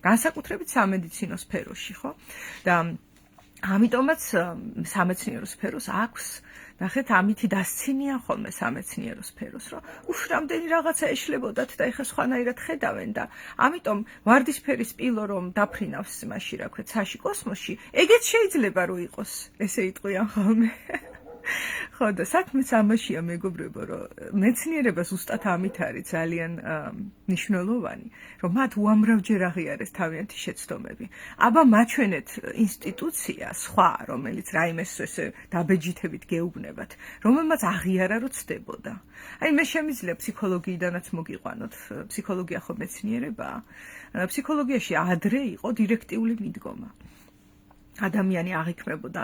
განსაკუთრებით სამედიცინო სფეროში, ხო? და ამიტომაც სამეცნიერო სფეროს აქვს, ნახეთ, ამითი დასცინიან ხოლმე სამეცნიერო სფეროს, რომ რამდენი რაღაცა ეშლებოდათ და ეხა სხვანაირად ხედავენ და ამიტომ ვარდისფერი სპილო რომ დაფრინავს იმაში, რა ქვია, ცაში კოსმოსში, ეგეც შეიძლება რომ იყოს, ესე იტყვიან ხოლმე. ხო და საქმეც ამაშია, მეგობრებო, რომ მეცნიერება ზუსტად ამით არის ძალიან მნიშვნელოვანი, რომ მათ უამრავჯერ აღიარეს თავიანთი შეცდომები. აბა მაჩვენეთ ინსტიტუცია სხვა, რომელიც რაიმეს ესე დაბეჯითებით გეუბნებათ, რომელმაც აღიარა, რომ ცდებოდა. მე შემიძლია ფსიქოლოგიიდანაც მოგიყვანოთ, ფსიქოლოგია ხო მეცნიერებაა. ფსიქოლოგიაში ადრე იყო დირექტიული მიდგომა. ადამიანი აღიქმებოდა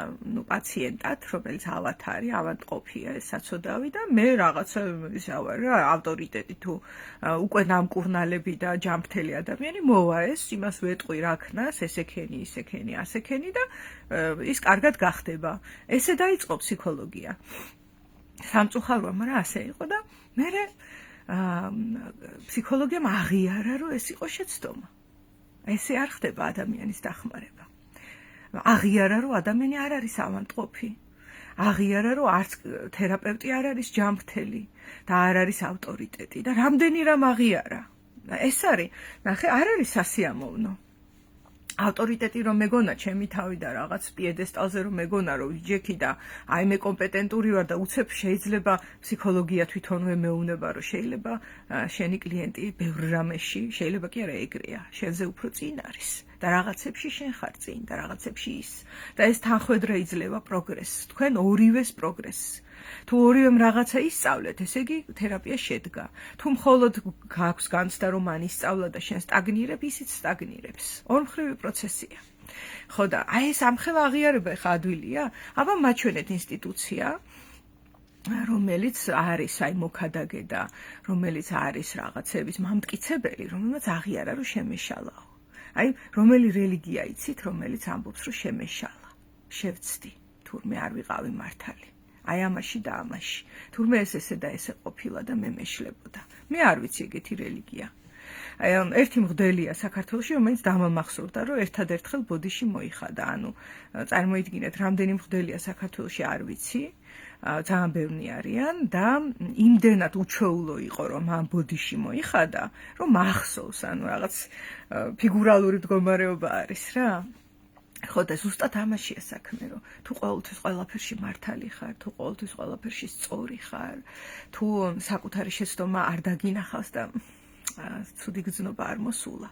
პაციენტად, რომელიც ავად არის, ავადმყოფია ეს საცოდავი და მე რაღაცა ისა ვარ რა, ავტორიტეტი თუ უკვე ნამკურნალები და ჯანმრთელი ადამიანი მოვა ეს, იმას ვეტყვი რა ქნას, ესექენი, ისექენი, ასექენი და ის კარგად გახდება. ესე დაიწყო ფსიქოლოგია. სამწუხაროა, მაგრამ ასე იყო და მე ფსიქოლოგიამ აღიარა, რომ ეს იყო შეცდომა. ესე არ ხდება ადამიანის დახმარება. აღიარა, რომ ადამიანი არ არის ავადმყოფი. აღიარა, რომ არც თერაპევტი არ არის ჯანმრთელი და არ არის ავტორიტეტი და რამდენი რამ აღიარა. ეს არის, ნახე, არ არის სასიამოვნო. ავტორიტეტი რომ მეგონა ჩემი თავი და რაღაც პიედესტალზე რომ მეგონა რომ ვიჯექი და აი მე კომპეტენტური ვარ და უცებ შეიძლება ფსიქოლოგია თვითონვე მეუნება რომ შეიძლება შენი კლიენტი ბევრ რამეში შეიძლება კი არა ეგრეა შენზე უფრო წინ არის და რაღაცებში შენ ხარ წინ და რაღაცებში ის და ეს თანხვედრა იძლევა პროგრესს თქვენ ორივეს პროგრესს თუ ორივემ რაღაცა ისწავლეთ, ესე იგი თერაპია შედგა. თუ მხოლოდ გაქვს განცდა რომ მან ისწავლა და შენ სტაგნირებ, ისიც სტაგნირებს. ორმხრივი პროცესია. ხო და აი ეს ამხელა აღიარება ხა ადვილია? აბა მაჩვენეთ ინსტიტუცია, რომელიც არის აი მოქადაგე და რომელიც არის რაღაცების მამტკიცებელი, რომელმაც აღიარა რომ შემეშალაო. აი რომელი რელიგია იცით, რომელიც ამბობს რომ შემეშალა. შევცდი, თურმე არ ვიყავი მართალი. აი ამაში და ამაში. თურმე ესე და ესე ყოფილა და მე მეშლებოდა. მე არ ვიცი ეგეთი რელიგია. აი ერთი მღვდელია საქართველოში, რომელიც დამამახსოვრდა, რომ ერთადერთხელ ბოდიში მოიხადა. ანუ წარმოიდგინეთ, რამდენი მღვდელია საქართველოში არ ვიცი. ძალიან ბევრი არიან და იმდენად უჩვეულო იყო, რომ ამ ბოდიში მოიხადა, რომ მახსოვს, ანუ რაღაც ფიგურალური მდგომარეობა არის რა. ხო და ზუსტად ამაშია საქმე, რომ თუ ყოველთვის ყველაფერში მართალი ხარ, თუ ყოველთვის ყველაფერში სწორი ხარ, თუ საკუთარი შეცდომა არ დაგინახავს და ცუდი გრძნობა არ მოსულა.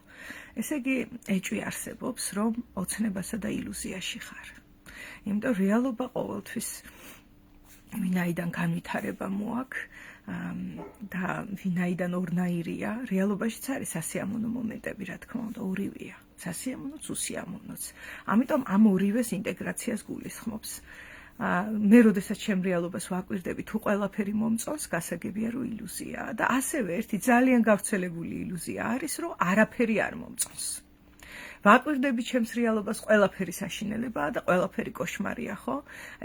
ესე იგი, ეჭვი არსებობს, რომ ოცნებასა და ილუზიაში ხარ. იმიტომ რეალობა ყოველთვის ვინაიდან განვითარება მოაქვს და ვინაიდან ორნაირია, რეალობაშიც არის სასიამოვნო მომენტები, რა თქმა უნდა, ორივეა. სასიამოვნოც, უსიამოვნოც. ამიტომ ამ ორივეს ინტეგრაციას გულისხმობს. მე როდესაც ჩემ რეალობას ვაკვირდები, თუ ყველაფერი მომწონს, გასაგებია, რომ ილუზიაა და ასევე ერთი ძალიან გავრცელებული ილუზია არის, რომ არაფერი არ მომწონს. ვაკვირდები ჩემს რეალობას, ყველაფერი საშინელებაა და ყველაფერი კოშმარია, ხო?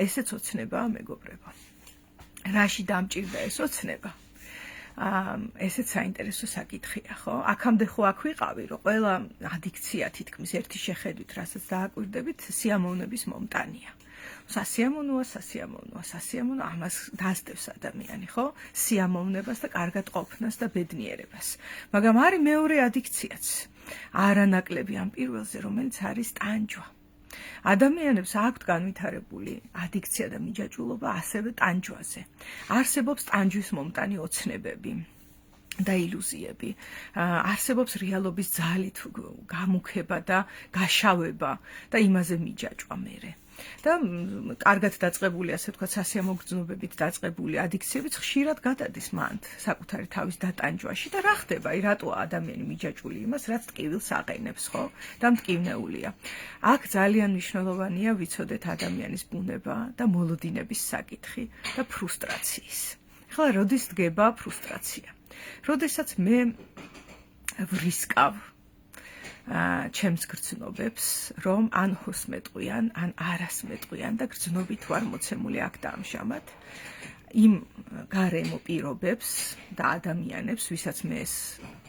ესეც ოცნებაა, მეგობრებო. რაში დამჭირდა ეს ოცნება? ესეც საინტერესო საკითხია, ხო? აქამდე ხო აქ ვიყავი, რომ ყველა ადიქცია თითქმის ერთი შეხედვით, რასაც დააკვირდებით, სიამოვნების მომტანია. სასიამოვნოა, სასიამოვნოა, სასიამოვნო ამას დასდევს ადამიანი, ხო? სიამოვნებას და კარგად ყოფნას და ბედნიერებას. მაგრამ არის მეორე ადიქციაც. არანაკლები ამ პირველზე, რომელიც არის ტანჯვა. ადამიანებს აქვთ განვითარებული ადიქცია და მიჯაჭვულობა ასევე ტანჯვაზე. არსებობს ტანჯვის მომტანი ოცნებები და ილუზიები. არსებობს რეალობის ძალით გამუქება და გაშავება და იმაზე მიჯაჭვა მერე. და კარგად დაწყებული, ასე ვთქვათ, სასიამოვნებით დაწყებული ადიქციებიც ხშირად გადადის მანდ საკუთარი თავის დატანჯვაში და რა ხდება? აი რატოა ადამიანი მიჯაჭვული იმას, რაც ტკივილს აყენებს, ხო? და მტკივნეულია. აქ ძალიან მნიშვნელოვანია ვიცოდეთ ადამიანის ბუნება და მოლოდინების საკითხი და ფრუსტრაციის. ახლა როდის დგება ფრუსტრაცია? როდესაც მე ვრისკავ ჩემს გრძნობებს, რომ ან ჰოს მეტყვიან, ან არას მეტყვიან და გრძნობით ვარ მოცემული აქ და ამჟამად იმ გარემო პირობებს და ადამიანებს, ვისაც მე ეს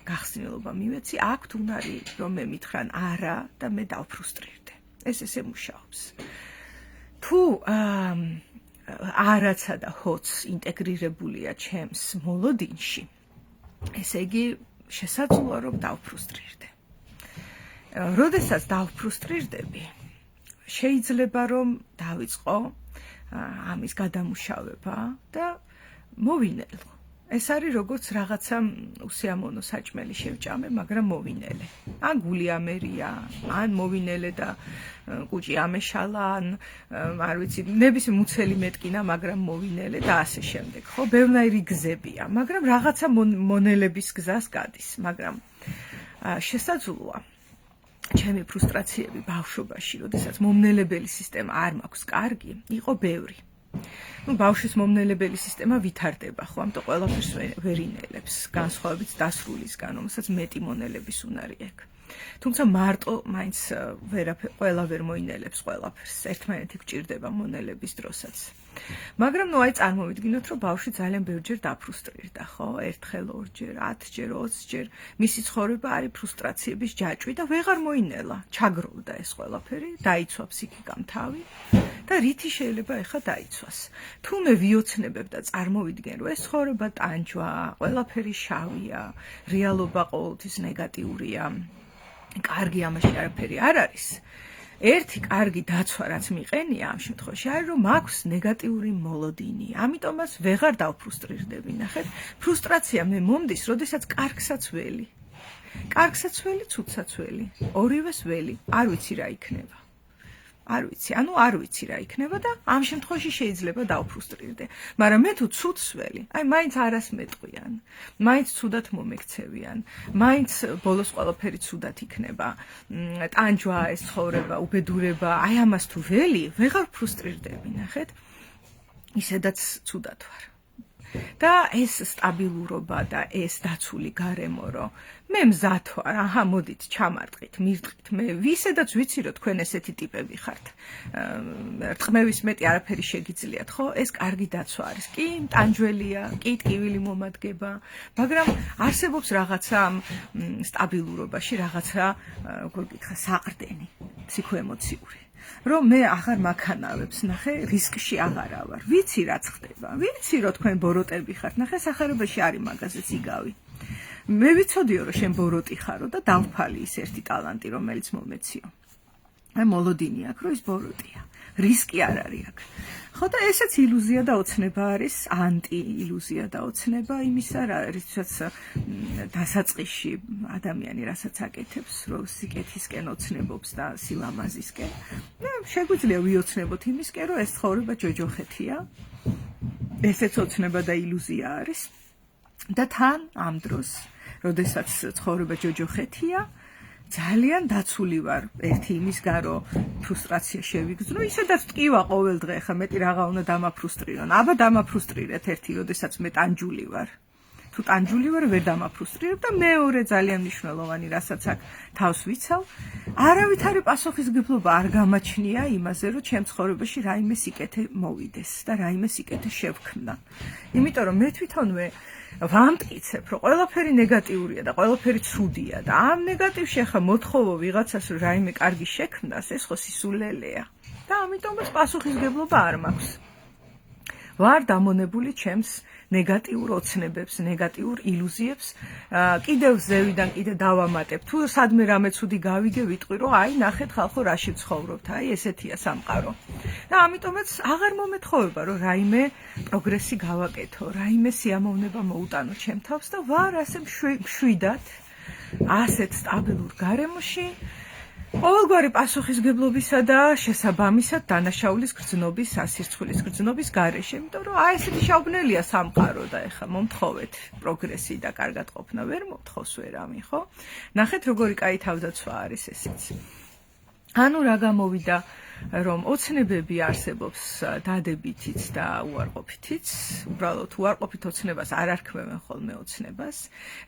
გახსნილობა მივეცი, აქვთ უნარი, რომ მე მითხრან არა და მე დავფრუსტრირდე. ეს ესე მუშაობს. თუ არაცა და ჰოც ინტეგრირებულია ჩემს მოლოდინში, ესე იგი შესაძლოა, რომ დავფრუსტრირდე. როდესაც დავფრუსტრირდები, შეიძლება რომ დავიწყო ამის გადამუშავება და მოვინელო. ეს არის როგორც რაღაცა უსიამოვნო საჭმელი შევჭამე, მაგრამ მოვინელე. ან გული ამერია, ან მოვინელე და კუჭი ამეშალა, ან არ ვიცი, ნებისმიერ მუცელი მეტკინა, მაგრამ მოვინელე და ასე შემდეგ. ხო, ბევრნაირი გზებია, მაგრამ რაღაცა მონელების გზას გადის, მაგრამ შესაძლოა ჩემი ფრუსტრაციები ბავშვობაში, როდესაც მომნელებელი სისტემა არ მაქვს კარგი, იყო ბევრი. ბავშვის მომნელებელი სისტემა ვითარდება, ხო, ამიტომ ყველაფერს ვერ ინელებს, განსხვავებით დასრულისგან, რომელსაც მეტი მონელების უნარი აქვს. თუმცა მარტო მაინც ყველა ვერ მოინელებს ყველაფერს, ერთმანეთი გვჭირდება მონელების დროსაც. მაგრამ აი წარმოვიდგინოთ, რომ ბავშვი ძალიან ბევრჯერ დაფრუსტრირდა, ხო? ერთხელ, ორჯერ, 10ჯერ, 20ჯერ, მისი ცხოვრება არის ფრუსტრაციების ჯაჭვი და ვეღარ მოინელა, ჩაგროვდა ეს ყველაფერი, დაიცვა ფსიქიკამ თავი და რითი შეიძლება ეხა დაიცვას. თუმე ვიოცნებებ და წარმოვიდგენ, რომ ეს ცხოვრება ტანჯვაა, ყველაფერი შავია, რეალობა ყოველთვის ნეგატიურია. კარგი ამაში არაფერი არ არის. ერთი კარგი დაცვა რაც მიყენია ამ შემთხვევაში არის რომ მაქვს ნეგატიური მოლოდინი. ამიტომაც ვეღარ დავფრუსტრირდები. ნახეთ, ფრუსტრაცია მე მომდის, როდესაც კარგსაც ველი. კარგსაც ველი, ცუდსაც ველი. ორივეს ველი. არ ვიცი რა იქნება. არ ვიცი რა იქნება და ამ შემთხვევაში შეიძლება დავფრუსტრირდე. მაგრამ მე თუ ცუდს ველი, მაინც არას მეტყვიან, მაინც ცუდად მომექცევიან, მაინც ბოლოს ყველაფერი ცუდად იქნება. ტანჯვაა ეს ცხოვრება, უბედურება, ამას თუ ველი, ვეღარ ფრუსტრირდები, ნახეთ. ისედაც ცუდად ვარ. და ეს სტაბილურობა და ეს დაცული გარემო, რომ მე მზად ვარ, მოდით ჩამარტყით, მირტყით, მე ვისედაც ვიცი, რომ თქვენ ესეთი ტიპები ხართ. რტყმევის მეტი არაფერი შეგიძლიათ, ხო? ეს კარგი დაცვა არის. კი, ტანჯველია, კი, ტკივილი მომადგება, მაგრამ არსებობს რაღაცა სტაბილურობაში, რაღაცა, როგორ გითხრა, საყრდენი, ფსიქოემოციური. რომ მე აღარ მაქანავებს, ნახე, რისკში აღარა ვარ. ვიცი რაც ხდება. ვიცი რომ თქვენ ბოროტები ხართ. ნახე, სახარებაში არის მაგაზეც იგავი. მე ვიცოდიო რომ შენ ბოროტი ხარო და დავფალი ის ერთი ტალანტი რომელიც მომეციო. მოლოდინი აქვს რომ ის ბოროტია. რისკი არ არის აქ. ხო და ესეც ილუზია და ოცნება არის, ანტი-ილუზია და ოცნება იმისა, რითაც დასაწყისში ადამიანი რასაც აკეთებს, რომ სიკეთისკენ ოცნებობს და სილამაზისკენ. შეგვიძლია ვიოცნებოთ იმისკენ, რომ ეს ცხოვრება ჯოჯოხეთია. ესეც ოცნება და ილუზია არის. და თან ამ დროს, როდესაც ცხოვრება ჯოჯოხეთია, ძალიან დაცული ვარ ერთი იმისგან, რომ ფრუსტრაცია შევიგრძნო, ისედაც ტკივა ყოველ დღე, ხა მეტი რაღა უნდა დამაფრუსტრირონ. აბა დამაფრუსტრირეთ ერთი, როდესაც მე ტანჯული ვარ. თუ ტანჯული ვარ, ვერ დამაფრუსტრირებ და მეორე ძალიან მნიშვნელოვანი, რასაც აქ თავს ვიცავ, არავითარი პასუხისმგებლობა არ გამაჩნია იმაზე, რომ ჩემ ცხოვრებაში რაიმე სიკეთე მოვიდეს და რაიმე სიკეთე შევქმნა. იმიტომ რომ მე თვითონვე ვამტკიცებ, რომ ყველაფერი ნეგატიურია და ყველაფერი ცუდია და ამ ნეგატივში ახლა მოთხოვო ვიღაცას, რომ რაიმე კარგი შექმნას, ეს ხო სისულელეა. და ამიტომაც პასუხისმგებლობა არ მაქვს. ვარ დამონებული ჩემს ნეგატიურ ოცნებებს, ნეგატიურ ილუზიებს, კიდევ ზევიდან კიდე დავამატებ. თუ სადმე რამე ცუდი გავიგე, ვიტყვი, რომ ნახეთ ხალხო რაში ცხოვრობთ, ესეთია სამყარო. და ამიტომაც აღარ მომეთხოვება, რომ რაიმე პროგრესი გავაკეთო, რაიმე სიამოვნება მოუტანო ჩემ თავს და ვარ ასე მშვიდად, ასეთ სტაბილურ გარემოში, ყოველგვარი პასუხისმგებლობისა და შესაბამისად დანაშაულის გრძნობის, სისრცხვილის გრძნობის გარეშე, იმიტომ რომ ესეთი შაუბნელია სამყარო და ეხა მომთხოვეთ პროგრესი და კარგად ყოფნა ვერ მომთხოვს ვერავინ, ხო? ნახეთ როგორი კაი თავდაცვა არის ესეც. ანუ რა გამოვიდა, რომ ოცნებები არსებობს დადებითიც და უარყოფითიც, უბრალოდ უარყოფით ოცნებას არ არქმევენ ხოლმე ოცნებას.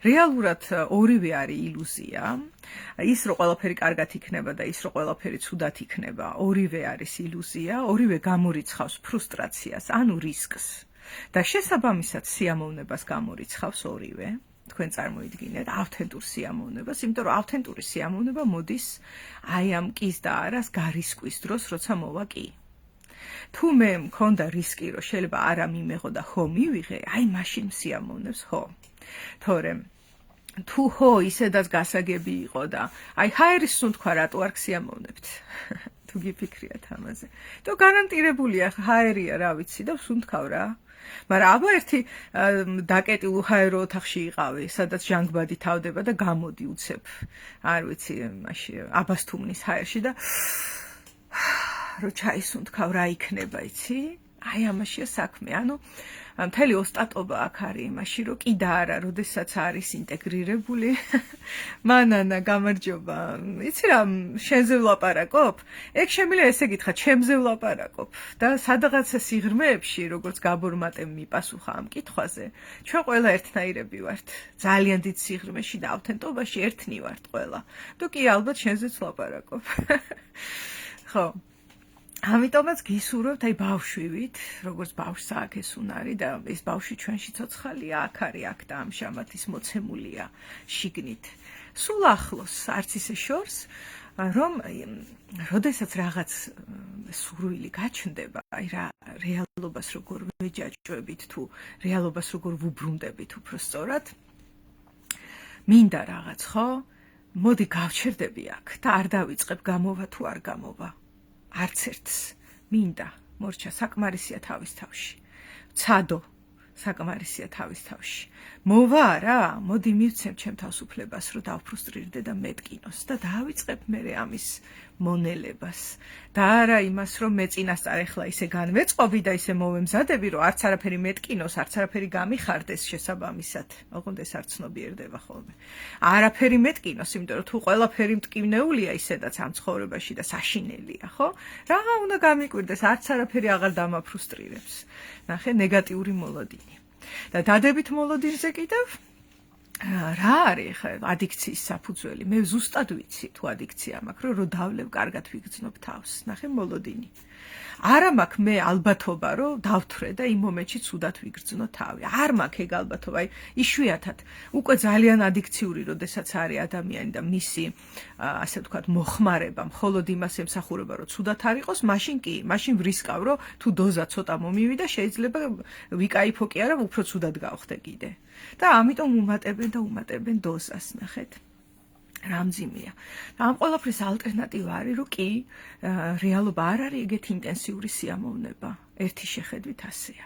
რეალურად ორივე არის ილუზია. ის რომ ყველაფერი კარგად იქნება და ის რომ ყველაფერი ცუდად იქნება, ორივე არის ილუზია, ორივე გამორიცხავს ფრუსტრაციას, ანუ რისკს. და შესაბამისად სიამოვნებას გამორიცხავს ორივე. თქვენ წარმოიდგინეთ ავთენტურ სიამოვნებას, იმიტომ რომ ავთენტური სიამოვნება მოდის ამ კის და არას გარისკვის დროს, როცა მოვა კი. თუ მე მქონდა რისკი, რომ შეიძლება არა მიმეღო და ხო მივიღე, მაშინ სიამოვნებს ხო. თორემ თუ ხო ისედაც გასაგები იყო და ჰაერის სუნთქვა რატო არ გსიამოვნებთ? თუ გიფიქრიათ ამაზე. თუ გარანტირებულია ჰაერია, რა ვიცი და ვსუნთქავ რა. მაგრამ აბა ერთი დაკეტილ ჰაერო ოთახში იყავი, სადაც ჟანგბადი თავდება და გამოდი უცებ. არ ვიცი, მაშინ აბასთუმნის ჰაერში და რო ჩაისუნთქავ რა იქნება, იცი? ამაშია საქმე. ანუ მთელი ოსტატობა აქ არის იმაში, რომ კიდე არა, როდესაც არის ინტეგრირებული. მანანა, გამარჯობა. იცი რა, შენზე ვლაპარაკობ? ეგ შემიძლია ესე გითხრა, ჩემზე ვლაპარაკობ და სადღაცა სიღრმეებში, როგორც გაბორმატემ მიპასუხა ამ კითხვაზე, ჩვენ ყველა ერთნაირები ვართ. ძალიან დიდ სიღრმეში და ავთენტობაში ერთნი ვართ ყველა. თუ კი ალბათ შენზეც ვლაპარაკობ. ხო. ამიტომაც გისურვებთ აი ბავშვივით, როგორც ბავშვს აქ ეს უნარი და ეს ბავშვი ჩვენში ცოცხალია, აქ არის აქ და ამჟამად ის მოცემულია შიგნით. სულ ახლოს, არც ისე შორს, რომ როდესაც რაღაც სურვილი გაჩნდება, აი რა რეალობას როგორ ვეჯაჭვებით თუ რეალობას როგორ ვუბრუნდებით უფრო სწორად, მინდა რაღაც, ხო? მოდი გავჩერდები აქ და არ დავიწყებ გამოვა თუ არ გამოვა. არც ერთს მინდა მორჩა საკმარისია თავის თავში. ცადო საკმარისია თავის თავში. მოვა არა, მოდი მივცემ ჩემ თავისუფლებას, რომ დავფრუსტრირდე და მეტკინოს და დავიწყებ მე ამის მონელებას. და არა იმას, რომ მე წინასწარ ეხლა ისე განვეწყობი და ისე მოვემზადები, რომ არც არაფერი მეტკინოს, არც არაფერი გამიხარდეს შესაბამისად. ოღონდ ეს არ ცნობიერდება ხოლმე. არაფერი მეტკინოს, იმიტომ რომ თუ ყველაფერი მტკივნეულია ისედაც ამ ცხოვრებაში და საშინელია, ხო? რა უნდა გამიკვირდეს, არც არაფერი აღარ დამაფრუსტრირებს. ნახე, ნეგატიური მოლოდინი. და დადებით მოლოდინზე კიდევ რა არის ხა ადიქციის საფუძველი? მე ზუსტად ვიცი თუ ადიქცია მაქვს, რომ დავლევ კარგად ვიგრძნობ თავს. ნახე მოლოდინი. არა მაქვს მე ალბათობა, რომ დავთვრე და იმ მომენტში ცუდად ვიგრძნო თავი. არ მაქვს ეგ ალბათობა. აი იშვიათად უკვე ძალიან ადიქციური, როდესაც არის ადამიანი და მისი ასე ვთქვათ მოხმარება მხოლოდ იმას ემსახურება, რომ ცუდად არ იყოს, მაშინ კი, მაშინ ვრისკავ, რომ თუ დოზა ცოტა მომივიდა, შეიძლება ვიკაიფო კი არა, უფრო ცუდად გავხდე კიდე. და ამიტომ უმატებენ დოზას, ნახეთ. რამძიმეა. და ამ ყველაფრის ალტერნატივა არის, რომ კი რეალობა არ არის ეგეთი ინტენსიური სიამოვნება. ერთი შეხედვით ასეა.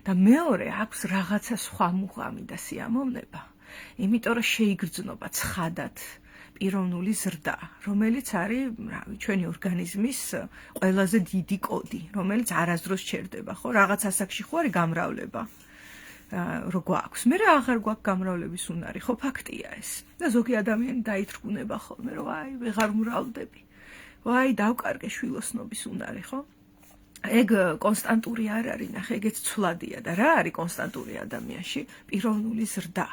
და მეორე აქვს რაღაცა სხვა მუღამი და სიამოვნება, იმიტომ რომ შეიგრძნობა ცხადად პიროვნული ზრდა, რომელიც არის, რავი, ჩვენი ორგანიზმის ყველაზე დიდი კოდი, რომელიც არასდროს ჩერდება, ხო? რაღაც ასაკში ხო არის გამრავლება. რო გვაქვს. მე რა აღარ გვაქვს გამრავლების უნარი, ხო ფაქტია ეს. და ზოგი ადამიანი დაითრგუნება ხოლმე, რომ აი, ვეღარ მრავლდები. ვაი, დავკარგე შვილოსნობის უნარი, ხო? ეგ კონსტანტური არ არის, ნახე, ეგეც ცვლადია და რა არის კონსტანტური ადამიანში? პიროვნული ზრდა.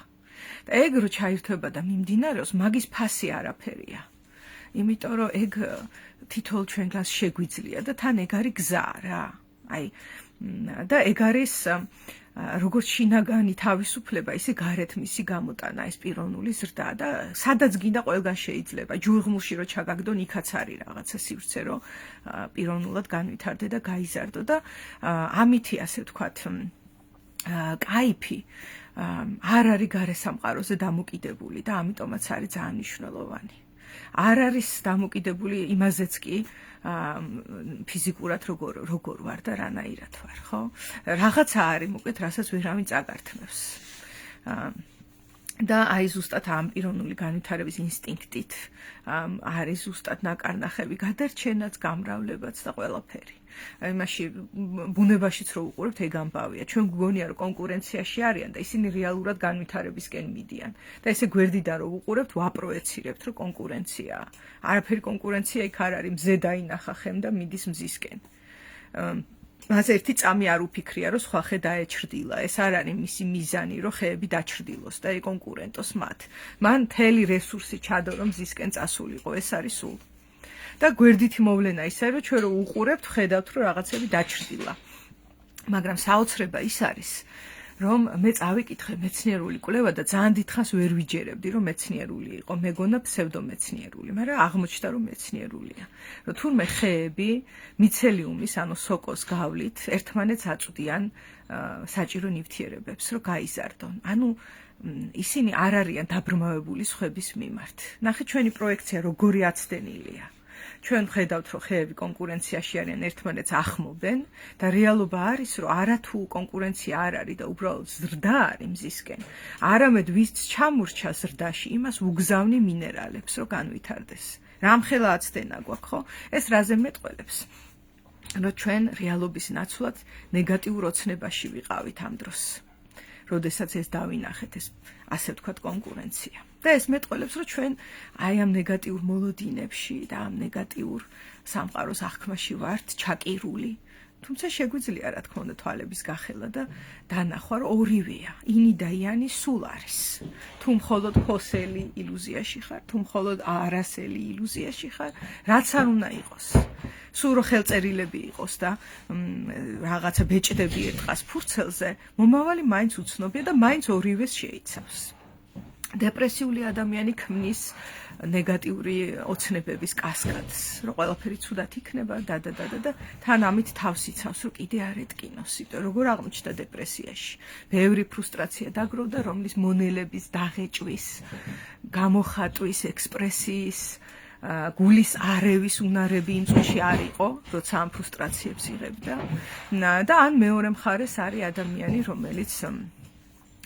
და ეგ რო ჩაირთვება და მიმდინარეობს, მაგის ფასი არაფერია. იმიტომ რომ ეგ თითოეულ ჩვენგანს შეგვიძლია და თან ეგ არის გზა რა. აი და ეგ არის როგორც შინაგანი თავისუფლება, ისე გარეთ მისი გამოტანა, ეს პიროვნული ზრდა და სადაც გინდა ყველგან შეიძლება. ჯურღმულში რო ჩაგაგდონ, იქაც არის რაღაცა სივრცე, რომ პიროვნულად განვითარდე და გაიზარდო და ამითი ასე ვთქვათ, კაიფი არ არის გარე სამყაროზე დამოკიდებული და ამიტომაც არის ძალიან მნიშვნელოვანი. არ არის დამოკიდებული იმაზეც კი ფიზიკურად როგორ ვარ და რანაირად ვარ, ხო? რაღაცა არის მოკლედ, რასაც ვერავინ წაგართმევს. და აი ზუსტად ამ პიროვნული განვითარების ინსტინქტით არის ზუსტად ნაკარნახები გადარჩენაც, გამრავლებაც და ყველაფერი. აი მაშინ ბუნებაშიც რო უყურებთ, ეგ ამბავია. ჩვენ გვგონია რომ კონკურენციაში არიან და ისინი რეალურად განვითარებისკენ მიდიან. და ესე გვერდიდან რო უყურებთ, ვაპროეცირებთ რომ კონკურენციაა. არაფერი კონკურენცია იქ არ არის, მზე დაინახა ხემ და მიდის მზისკენ. მას ერთი წამი არ უფიქრია, რომ სხვა ხე დაეჩრდილა. ეს არ არის მისი მიზანი, რომ ხეები დაჩრდილოს და ეკონკურენტოს მათ. მან მთელი რესურსი ჩადო, რომ მზისკენ წასულიყო. ეს არის სულ. და გვერდითი მოვლენა ისე, რომ ჩვენ რო უყურებთ, ხედავთ, რომ რაღაცები დაჩრდილა. მაგრამ საოცრება ის არის, რომ მე წავიკითხე მეცნიერული კვლევა და ძალიან დიდხანს ვერ ვიჯერებდი, რომ მეცნიერული იყო, მეგონა ფსევდომეცნიერული, მაგრამ აღმოჩნდა, რომ მეცნიერულია. რომ თურმე ხეები მიცელიუმის, ანუ სოკოს გავლით, ერთმანეთს აწვდიან საჭირო ნივთიერებებს, რომ გაიზარდონ. ანუ ისინი არ არიან დაბრმავებული სხვების მიმართ. ნახე ჩვენი პროექცია როგორი აცდენილია. ჩვენ ვხედავთ, რომ ხეები კონკურენციაში არიან, ერთმანეთს ახმობენ და რეალობა არის, რომ არათუ კონკურენცია არ არის და უბრალოდ ზრდა არის მზისკენ. არამედ ვის ჩამურჩა ზრდაში, იმას უგზავნი მინერალებს, რომ განვითარდეს. რამხელა აცდენა გვაქვს, ხო? ეს რაზე მეტყველებს? რომ ჩვენ რეალობის ნაცვლად ნეგატიურ ოცნებაში ვიყავით ამ დროს. როდესაც ეს დავინახეთ, ეს ასე ვთქვათ კონკურენცია. და ეს მეტყველებს, რომ ჩვენ აი ამ ნეგატიურ მოლოდინებში და ამ ნეგატიურ სამყაროს აღქმაში ვართ ჩაკირული. თუმცა შეგვიძლია რა თქმა უნდა თვალების გახელა და დანახვა, რომ ორივეა, ინი და იანი სულ არის. თუ მხოლოდ ხოსელი ილუზიაში ხარ, თუ მხოლოდ არასელი ილუზიაში ხარ, რაც არ უნდა იყოს. სულ რო ხელწერილები იყოს და რაღაცა ბეჭდები ერთხას ფურცელზე, მომავალი მაინც უცნობია და მაინც ორივეს შეიცავს. დეპრესიული ადამიანი ქმნის ნეგატიური ოცნებების კასკადს, რომ ყველაფერი ცუდად იქნება და თან ამით თავს იცავს, რომ კიდე არ ეტკინოს, იმიტომ როგორ აღმოჩნდა დეპრესიაში. ბევრი ფრუსტრაცია დაგროვდა, რომლის მონელების დაღეჭვის, გამოხატვის, ექსპრესიის გულის არევის უნარები იმ წუთში არ იყო, როცა ამ ფრუსტრაციებს იღებდა. და ან მეორე მხარეს არის ადამიანი, რომელიც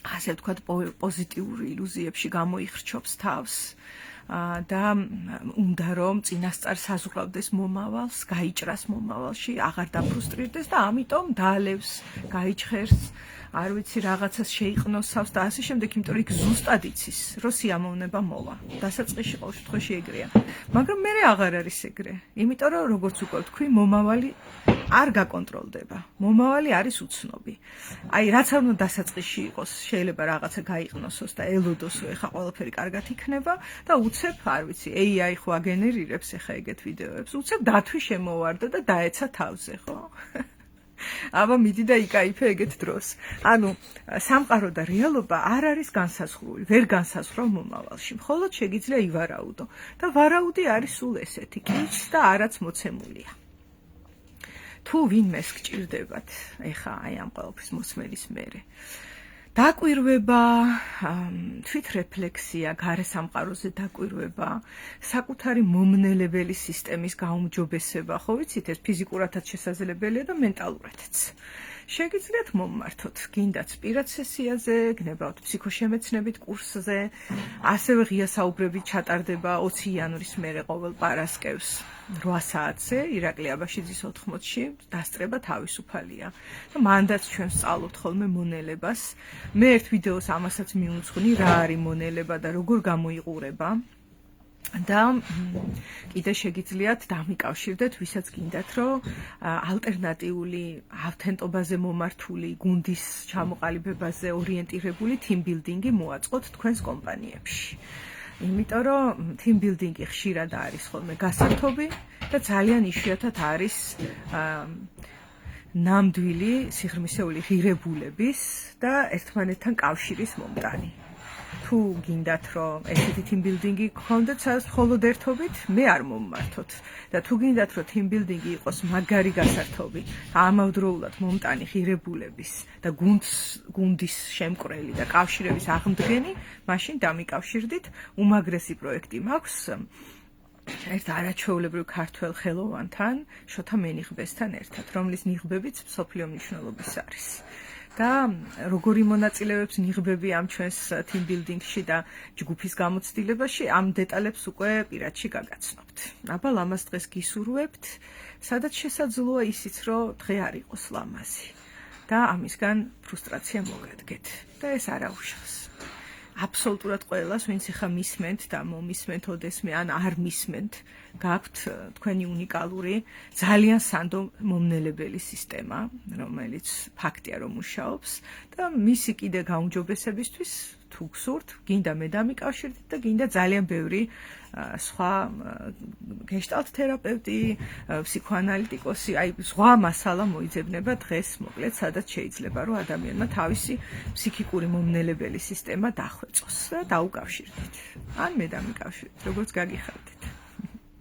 ასე ვთქვათ პოზიტიურ ილუზიებში გამოიხრჩობს თავს და უნდა რომ წინასწარ საზღვრავდეს მომავალს, გაიჭრას მომავალში, აღარ დაფრუსტრირდეს და ამიტომ დაალევს, გაიჩხერს, არ ვიცი რაღაცას შეიყნოსავს და ასე შემდეგ, იმიტომ რომ იქ ზუსტად იცის, რომ სიამოვნება მოვა. დასაწყისში ყოველ შემთხვევაში ეგრეა. მაგრამ მე აღარ არის ეგრე. იმიტომ რომ როგორც უკვე ვთქვი, მომავალი არ გაკონტროლდება. მომავალი არის უცნობი. აი რაც არ უნდა დასაწყისში იყოს, შეიძლება რაღაცა გაიყნოსოს და ელოდოს, რომ ეხა ყველაფერი კარგად იქნება და უცებ, არ ვიცი, AI ხო აგენერირებს ეხა ეგეთ ვიდეოებს. უცებ დათვი შემოვარდა და დაეცა თავზე, ხო? აბა მიდი და იკაიფე ეგეთ დროს. ანუ სამყარო და რეალობა არ არის განსაზღვრული, ვერ განსაზღვრავ მომავალში. მხოლოდ შეგიძლია ივარაუდო და ვარაუდი არის სულ ესეთი, კიც და არაც მოცემულია. თუ ვინმეს გჭირდებათ, ეხა აი ამ ყველაფრის მოსმენის მერე. დაკვირვება, თვითრეფლექსია, გარე სამყაროზე დაკვირვება, საკუთარი მომნელებელი სისტემის გაუმჯობესება, ხო ვიცით, ეს ფიზიკურადაც შესაძლებელია და მენტალურადაც. შეგიძლიათ მომმართოთ, გინდათ პირად სესიაზე, გნებავთ ფსიქოშემეცნებით კურსზე, ასევე ღია საუბრები ჩატარდება 20 იანვრის მერე ყოველ პარასკევს 8 საათზე ირაკლი აბაშიძის 80-ში დასწრება თავისუფალია. და მანდაც ჩვენ სწავლობთ ხოლმე მონელებას. მე ერთ ვიდეოს ამასაც მიუძღვნი, რა არის მონელება და როგორ გამოიყურება. და კიდე შეგიძლიათ დამიკავშირდეთ, ვისაც გინდათ, რომ ალტერნატიული ავთენტობაზე მომართული, გუნდის ჩამოყალიბებაზე ორიენტირებული team building-ი მოაწყოთ თქვენს კომპანიებში. იმიტომ რომ team building-ი ხშირად არის ხოლმე გასართობი და ძალიან იშვიათად არის ნამდვილი სიღრმისეული ღირებულების და ერთმანეთთან კავშირის მომტანი. თუ გინდათ რომ ესეთი team building-ი გქონდეთ, სადაც მხოლოდ ერთობით, მე არ მომმართოთ. და თუ გინდათ რომ team building-ი იყოს მაგარი გასართობი, ამავდროულად მომტანი ღირებულების და გუნდის შემკვრელი და კავშირების აღმდგენი, მაშინ დამიკავშირდით. უმაგრესი პროექტი მაქვს ერთ არაჩვეულებრივ ქართველ ხელოვანთან, შოთა მენიღბესთან ერთად, რომლის ნიღბებიც მსოფლიო მნიშვნელობის არის. და როგორი მონაწილეობს ნიღბები ამ ჩვენს team building-ში და ჯგუფის გამოცდილებაში, ამ დეტალებს უკვე პირადში გაგაცნობთ. აბა ლამაზ დღეს გისურვებთ, სადაც შესაძლოა ისიც, რომ დღე არ იყოს ლამაზი და ამისგან ფრუსტრაცია მოგადგეთ და ეს არ აუშავს. აბსოლუტურად ყველას, ვინც ახლა მისმენთ და მომისმენთ ოდესმე ან არ მისმენთ, გაქვთ თქვენი უნიკალური, ძალიან სანდო მომნელებელი სისტემა, რომელიც ფაქტია რომ მუშაობს და მისი კიდე გაუმჯობესებისთვის თუ გსურთ, გინდა მე დამიკავშირდით და გინდა ძალიან ბევრი სხვა გეშტალტ თერაპევტი, ფსიქოანალიტიკოსი, აი სხვა მასალა მოიძებნება დღეს, მოკლედ, სადაც შეიძლება რომ ადამიანმა თავისი ფსიქიკური მომნელებელი სისტემა დახვეწოს და დაუკავშირდით. ან მე დამიკავშირდით, როგორც გაგიხართ.